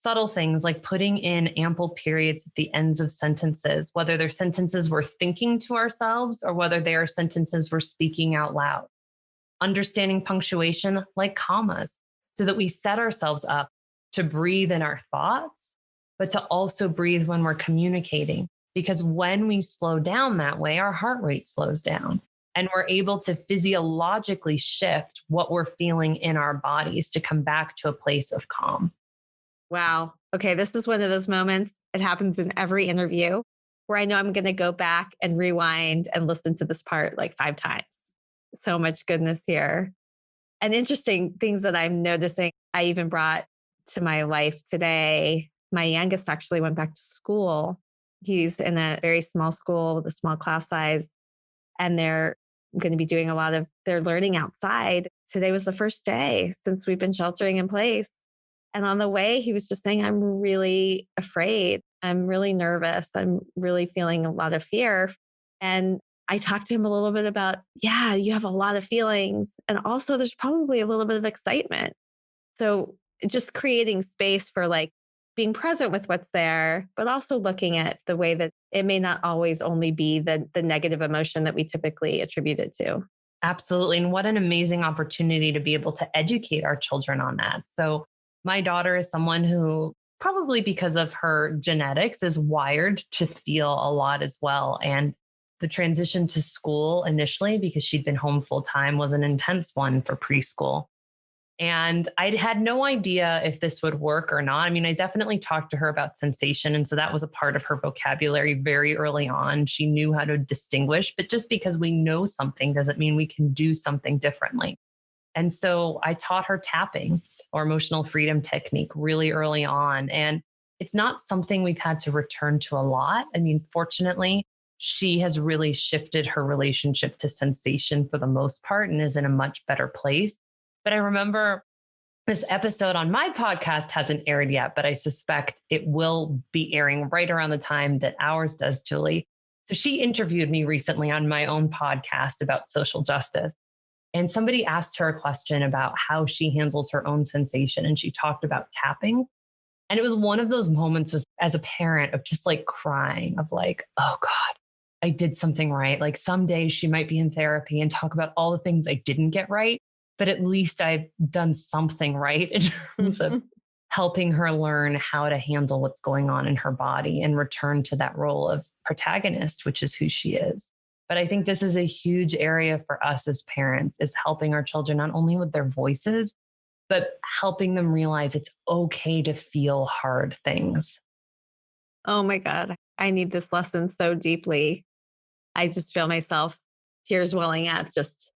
Subtle things like putting in ample periods at the ends of sentences, whether they're sentences we're thinking to ourselves or whether they are sentences we're speaking out loud. Understanding punctuation like commas so that we set ourselves up to breathe in our thoughts, but to also breathe when we're communicating. Because when we slow down that way, our heart rate slows down and we're able to physiologically shift what we're feeling in our bodies to come back to a place of calm. Wow. Okay. This is one of those moments. It happens in every interview where I know I'm going to go back and rewind and listen to this part like 5 times. So much goodness here. And interesting things that I'm noticing. I even brought to my life today. My youngest actually went back to school. He's in a very small school with a small class size, and they're going to be doing a lot of their learning outside. Today was the first day since we've been sheltering in place. And on the way, he was just saying, I'm really afraid. I'm really nervous. I'm really feeling a lot of fear. And I talked to him a little bit about, yeah, you have a lot of feelings. And also, there's probably a little bit of excitement. So just creating space for like being present with what's there, but also looking at the way that it may not always only be the negative emotion that we typically attribute it to. Absolutely. And what an amazing opportunity to be able to educate our children on that. So, my daughter is someone who, probably because of her genetics, is wired to feel a lot as well. And the transition to school initially, because she'd been home full time, was an intense one for preschool. And I had no idea if this would work or not. I mean, I definitely talked to her about sensation. And so that was a part of her vocabulary very early on. She knew how to distinguish, but just because we know something doesn't mean we can do something differently. And so I taught her tapping or emotional freedom technique really early on. And it's not something we've had to return to a lot. I mean, fortunately, she has really shifted her relationship to sensation for the most part and is in a much better place. But I remember this episode on my podcast hasn't aired yet, but I suspect it will be airing right around the time that ours does, Julie. So she interviewed me recently on my own podcast about social justice. And somebody asked her a question about how she handles her own sensation. And she talked about tapping. And it was one of those moments was, as a parent, of just like crying of like, oh God, I did something right. Like someday she might be in therapy and talk about all the things I didn't get right. But at least I've done something right in terms of helping her learn how to handle what's going on in her body and return to that role of protagonist, which is who she is. But I think this is a huge area for us as parents, is helping our children not only with their voices, but helping them realize it's okay to feel hard things. Oh my God. I need this lesson so deeply. I just feel myself tears welling up just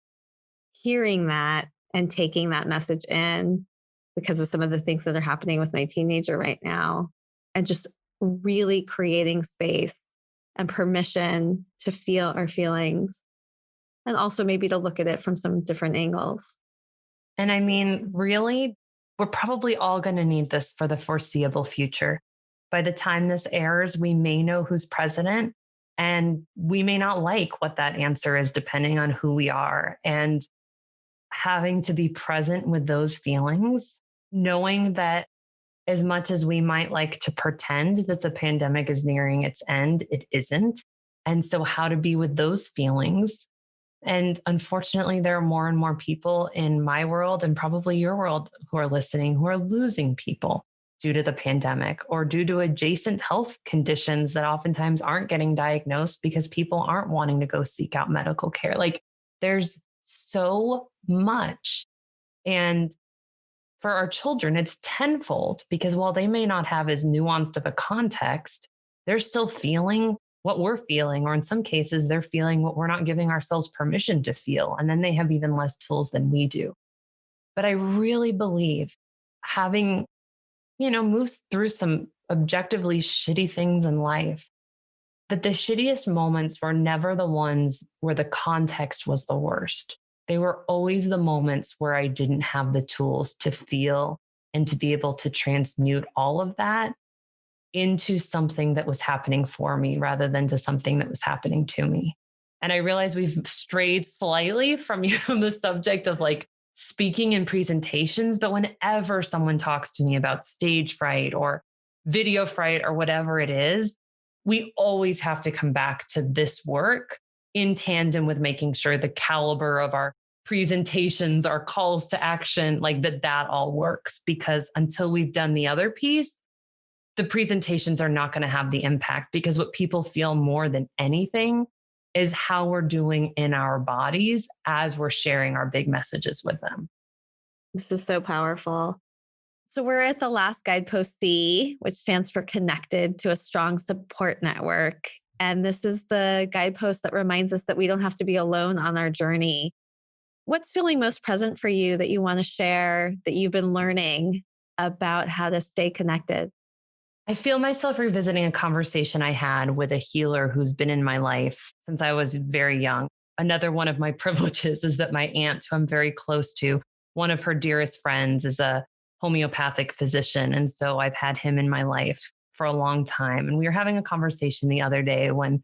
hearing that and taking that message in because of some of the things that are happening with my teenager right now. And just really creating space and permission to feel our feelings and also maybe to look at it from some different angles. And I mean, really, we're probably all going to need this for the foreseeable future. By the time this airs, we may know who's president, and we may not like what that answer is, depending on who we are. And having to be present with those feelings, knowing that as much as we might like to pretend that the pandemic is nearing its end, it isn't. And so, how to be with those feelings. And unfortunately, there are more and more people in my world and probably your world who are listening who are losing people due to the pandemic or due to adjacent health conditions that oftentimes aren't getting diagnosed because people aren't wanting to go seek out medical care. Like, there's so much. And for our children, it's tenfold because while they may not have as nuanced of a context, they're still feeling what we're feeling, or in some cases, they're feeling what we're not giving ourselves permission to feel. And then they have even less tools than we do. But I really believe having, moved through some objectively shitty things in life, that the shittiest moments were never the ones where the context was the worst. They were always the moments where I didn't have the tools to feel and to be able to transmute all of that into something that was happening for me rather than to something that was happening to me. And I realize we've strayed slightly from the subject of like speaking in presentations, but whenever someone talks to me about stage fright or video fright or whatever it is, we always have to come back to this work in tandem with making sure the caliber of our presentations, our calls to action, like that all works. Because until we've done the other piece, the presentations are not going to have the impact, because what people feel more than anything is how we're doing in our bodies as we're sharing our big messages with them. This is so powerful. So we're at the last guidepost C, which stands for connected to a strong support network. And this is the guidepost that reminds us that we don't have to be alone on our journey. What's feeling most present for you that you want to share that you've been learning about how to stay connected? I feel myself revisiting a conversation I had with a healer who's been in my life since I was very young. Another one of my privileges is that my aunt, who I'm very close to, one of her dearest friends, is a homeopathic physician. And so I've had him in my life for a long time. And we were having a conversation the other day when,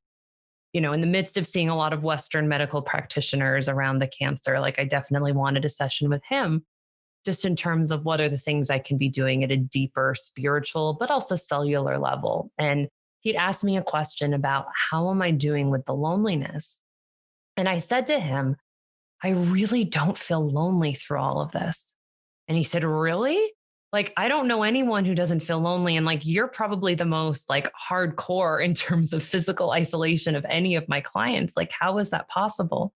in the midst of seeing a lot of Western medical practitioners around the cancer, like I definitely wanted a session with him just in terms of what are the things I can be doing at a deeper spiritual, but also cellular level. And he'd asked me a question about how am I doing with the loneliness? And I said to him, I really don't feel lonely through all of this. And he said, really? Like, I don't know anyone who doesn't feel lonely. And like, you're probably the most like hardcore in terms of physical isolation of any of my clients. Like, how is that possible?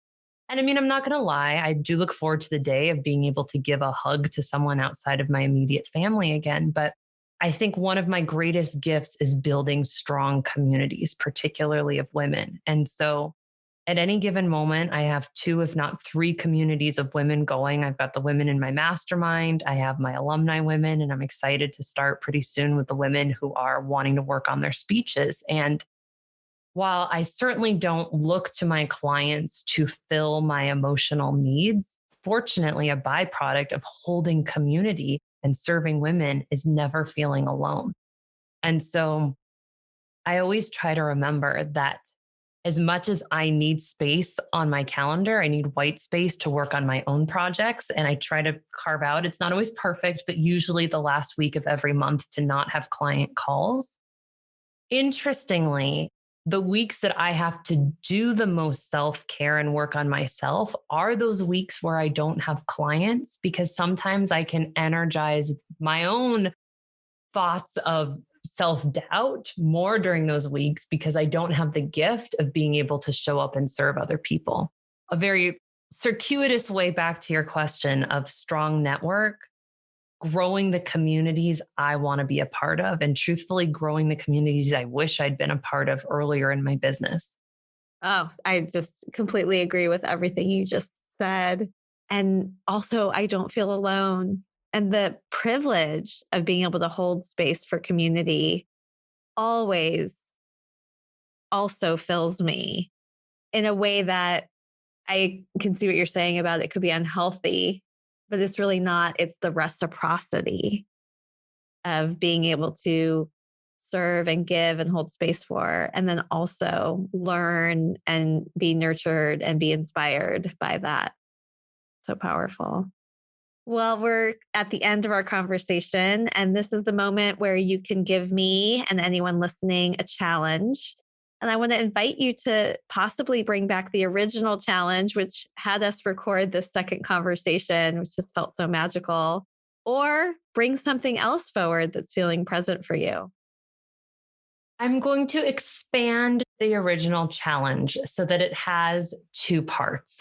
And I mean, I'm not going to lie, I do look forward to the day of being able to give a hug to someone outside of my immediate family again. But I think one of my greatest gifts is building strong communities, particularly of women. And so at any given moment, I have 2, if not 3 communities of women going. I've got the women in my mastermind, I have my alumni women, and I'm excited to start pretty soon with the women who are wanting to work on their speeches. And while I certainly don't look to my clients to fill my emotional needs, fortunately, a byproduct of holding community and serving women is never feeling alone. And so I always try to remember that as much as I need space on my calendar, I need white space to work on my own projects. And I try to carve out, it's not always perfect, but usually the last week of every month to not have client calls. Interestingly, the weeks that I have to do the most self-care and work on myself are those weeks where I don't have clients, because sometimes I can energize my own thoughts of self-doubt more during those weeks because I don't have the gift of being able to show up and serve other people. A very circuitous way back to your question of strong network, growing the communities I want to be a part of, and truthfully, growing the communities I wish I'd been a part of earlier in my business. Oh, I just completely agree with everything you just said. And also, I don't feel alone. And the privilege of being able to hold space for community always also fills me in a way that I can see what you're saying about it could be unhealthy but it's really not. It's the reciprocity of being able to serve and give and hold space for, and then also learn and be nurtured and be inspired by that. So powerful. Well, we're at the end of our conversation, and this is the moment where you can give me and anyone listening a challenge. And I want to invite you to possibly bring back the original challenge, which had us record this second conversation, which just felt so magical, or bring something else forward that's feeling present for you. I'm going to expand the original challenge so that it has two parts.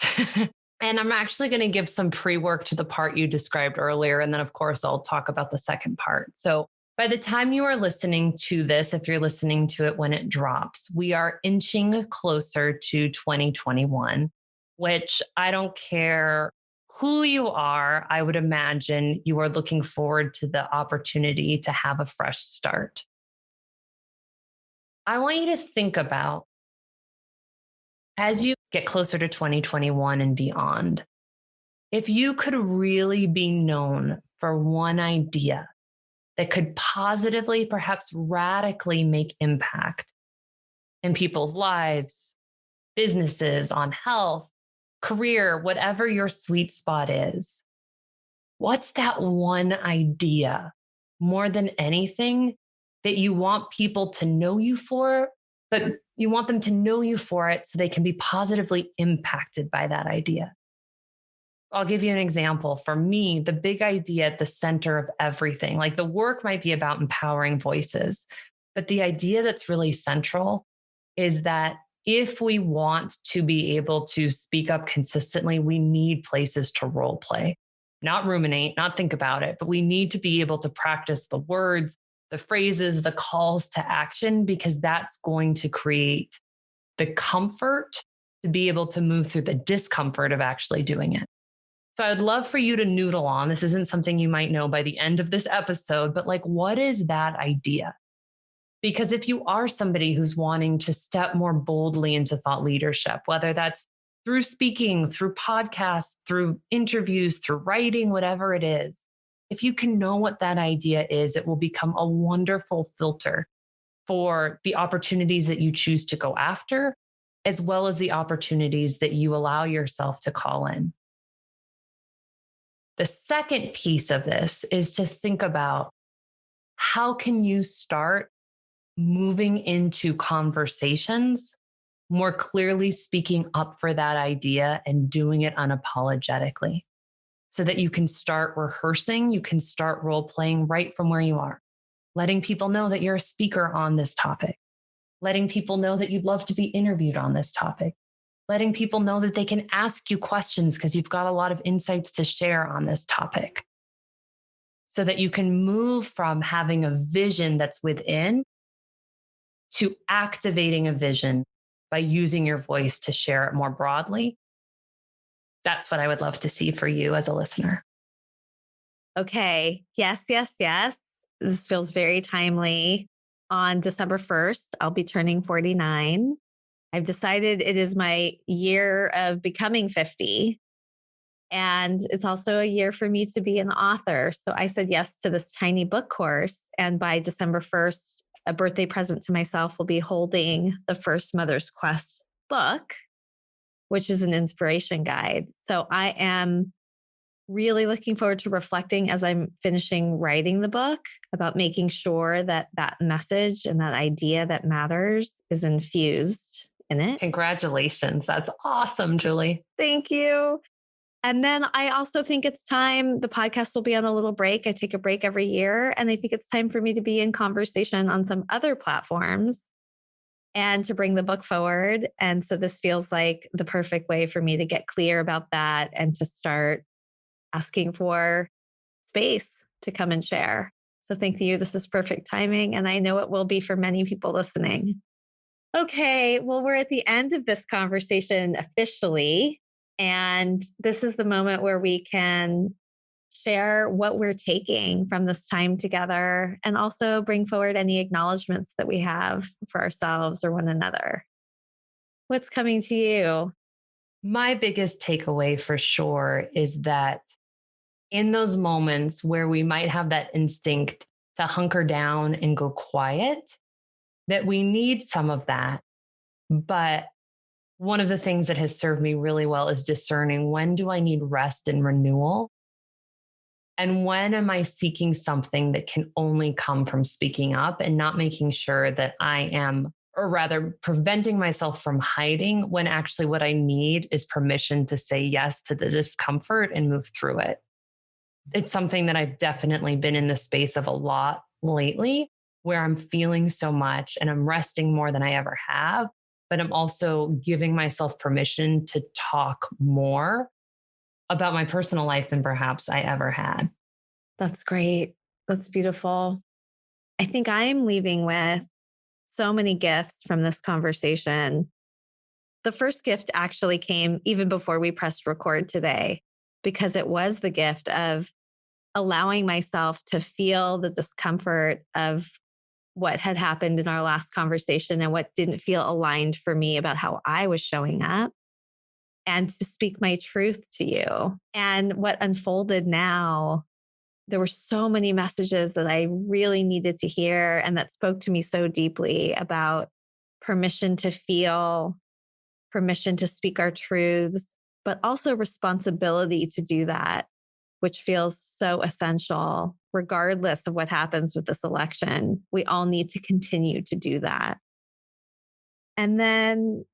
And I'm actually going to give some pre work to the part you described earlier. And then, of course, I'll talk about the second part. So, by the time you are listening to this, if you're listening to it when it drops, we are inching closer to 2021, which I don't care who you are. I would imagine you are looking forward to the opportunity to have a fresh start. I want you to think about, as you get closer to 2021 and beyond, if you could really be known for one idea that could positively, perhaps radically make impact in people's lives, businesses, on health, career, whatever your sweet spot is, what's that one idea more than anything that you want people to know you for, but you want them to know you for it so they can be positively impacted by that idea? I'll give you an example. For me, the big idea at the center of everything, like the work might be about empowering voices, but the idea that's really central is that if we want to be able to speak up consistently, we need places to role play, not ruminate, not think about it, but we need to be able to practice the words, the phrases, the calls to action, because that's going to create the comfort to be able to move through the discomfort of actually doing it. So I'd love for you to noodle on. This isn't something you might know by the end of this episode, but like, what is that idea? Because if you are somebody who's wanting to step more boldly into thought leadership, whether that's through speaking, through podcasts, through interviews, through writing, whatever it is, if you can know what that idea is, it will become a wonderful filter for the opportunities that you choose to go after, as well as the opportunities that you allow yourself to call in. The second piece of this is to think about, how can you start moving into conversations, more clearly speaking up for that idea and doing it unapologetically, so that you can start rehearsing, you can start role playing right from where you are, letting people know that you're a speaker on this topic, letting people know that you'd love to be interviewed on this topic, letting people know that they can ask you questions because you've got a lot of insights to share on this topic, so that you can move from having a vision that's within to activating a vision by using your voice to share it more broadly. That's what I would love to see for you as a listener. Okay. Yes, yes, yes. This feels very timely. On December 1st, I'll be turning 49. I've decided it is my year of becoming 50. And it's also a year for me to be an author. So I said yes to this tiny book course. And by December 1st, a birthday present to myself will be holding the first Mother's Quest book, which is an inspiration guide. So I am really looking forward to reflecting as I'm finishing writing the book about making sure that that message and that idea that matters is infused in it. Congratulations. That's awesome, Julie. Thank you. And then I also think it's time, the podcast will be on a little break. I take a break every year. And I think it's time for me to be in conversation on some other platforms and to bring the book forward. And so this feels like the perfect way for me to get clear about that and to start asking for space to come and share. So thank you. This is perfect timing. And I know it will be for many people listening. Okay. Well, we're at the end of this conversation officially. And this is the moment where we can share what we're taking from this time together and also bring forward any acknowledgments that we have for ourselves or one another. What's coming to you? My biggest takeaway for sure is that in those moments where we might have that instinct to hunker down and go quiet, that we need some of that. But one of the things that has served me really well is discerning, when do I need rest and renewal? And when am I seeking something that can only come from speaking up, and not making sure that I am, or rather preventing myself from hiding, when actually what I need is permission to say yes to the discomfort and move through it. It's something that I've definitely been in the space of a lot lately, where I'm feeling so much and I'm resting more than I ever have, but I'm also giving myself permission to talk more about my personal life than perhaps I ever had. That's great. That's beautiful. I think I'm leaving with so many gifts from this conversation. The first gift actually came even before we pressed record today, because it was the gift of allowing myself to feel the discomfort of what had happened in our last conversation and what didn't feel aligned for me about how I was showing up, and to speak my truth to you. And what unfolded now, there were so many messages that I really needed to hear and that spoke to me so deeply about permission to feel, permission to speak our truths, but also responsibility to do that, which feels so essential, regardless of what happens with this election. We all need to continue to do that. And then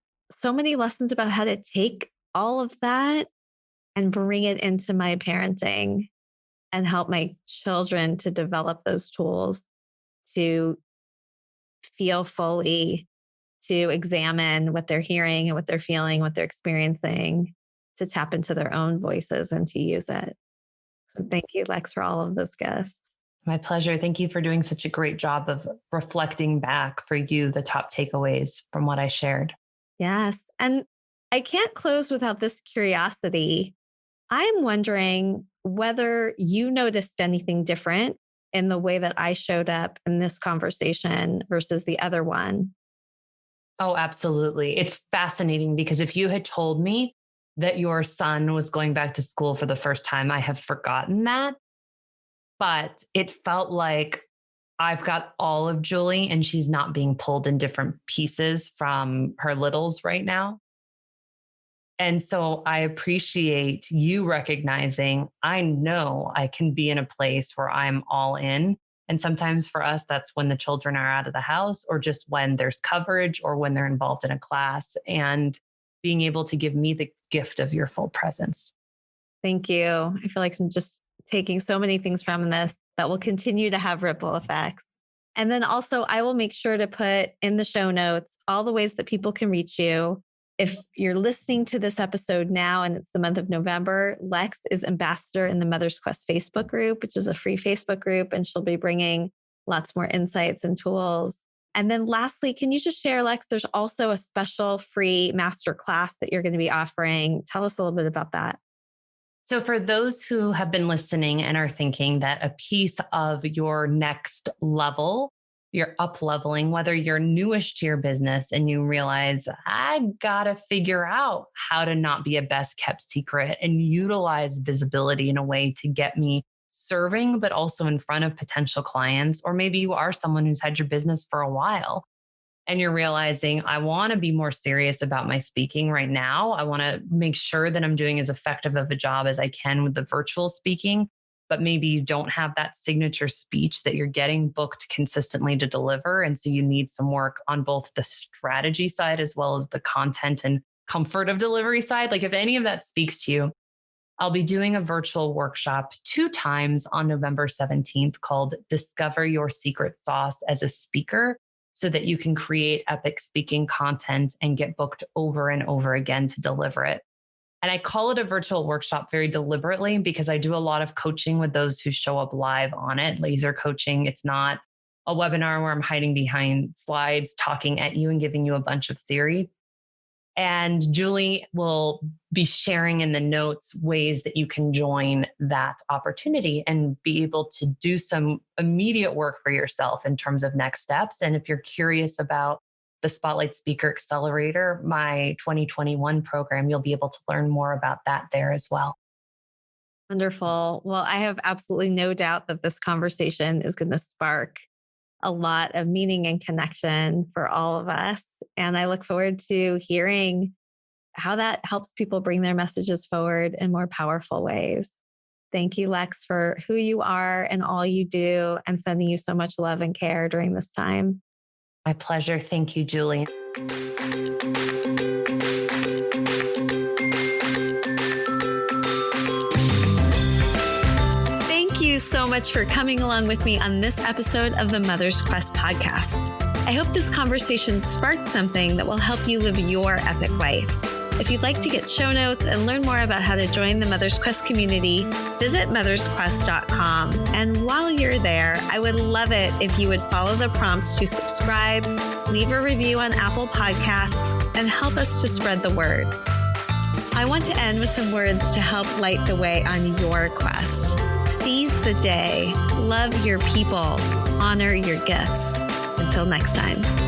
so many lessons about how to take all of that and bring it into my parenting and help my children to develop those tools to feel fully, to examine what they're hearing and what they're feeling, what they're experiencing, to tap into their own voices and to use it. So thank you, Lex, for all of those gifts. My pleasure. Thank you for doing such a great job of reflecting back for you the top takeaways from what I shared. Yes. And I can't close without this curiosity. I'm wondering whether you noticed anything different in the way that I showed up in this conversation versus the other one. Oh, absolutely. It's fascinating because if you had told me that your son was going back to school for the first time, I have forgotten that. But it felt like I've got all of Julie and she's not being pulled in different pieces from her littles right now. And so I appreciate you recognizing, I know I can be in a place where I'm all in. And sometimes for us, that's when the children are out of the house, or just when there's coverage, or when they're involved in a class, and being able to give me the gift of your full presence. Thank you. I feel like I'm just taking so many things from this that will continue to have ripple effects. And then also, I will make sure to put in the show notes all the ways that people can reach you. If you're listening to this episode now and it's the month of November, Lex is ambassador in the Mother's Quest Facebook group, which is a free Facebook group, and she'll be bringing lots more insights and tools. And then lastly, can you just share, Lex, there's also a special free master class that you're going to be offering. Tell us a little bit about that. So, for those who have been listening and are thinking that a piece of your next level, you're up leveling, whether you're newish to your business and you realize, I gotta figure out how to not be a best kept secret and utilize visibility in a way to get me serving, but also in front of potential clients. Or maybe you are someone who's had your business for a while and you're realizing, I want to be more serious about my speaking right now. I want to make sure that I'm doing as effective of a job as I can with the virtual speaking, but maybe you don't have that signature speech that you're getting booked consistently to deliver. And so you need some work on both the strategy side as well as the content and comfort of delivery side. Like, if any of that speaks to you, I'll be doing a virtual workshop 2 times on November 17th called Discover Your Secret Sauce as a Speaker, so that you can create epic speaking content and get booked over and over again to deliver it. And I call it a virtual workshop very deliberately because I do a lot of coaching with those who show up live on it, laser coaching. It's not a webinar where I'm hiding behind slides, talking at you and giving you a bunch of theory. And Julie will be sharing in the notes ways that you can join that opportunity and be able to do some immediate work for yourself in terms of next steps. And if you're curious about the Spotlight Speaker Accelerator, my 2021 program, you'll be able to learn more about that there as well. Wonderful. Well, I have absolutely no doubt that this conversation is going to spark a lot of meaning and connection for all of us. And I look forward to hearing how that helps people bring their messages forward in more powerful ways. Thank you, Lex, for who you are and all you do, and sending you so much love and care during this time. My pleasure. Thank you, Julie. Thank you so much for coming along with me on this episode of the Mother's Quest podcast. I hope this conversation sparked something that will help you live your epic life. If you'd like to get show notes and learn more about how to join the Mother's Quest community, visit mothersquest.com. And while you're there, I would love it if you would follow the prompts to subscribe, leave a review on Apple Podcasts, and help us to spread the word. I want to end with some words to help light the way on your quest. Seize the day, love your people, honor your gifts. Until next time.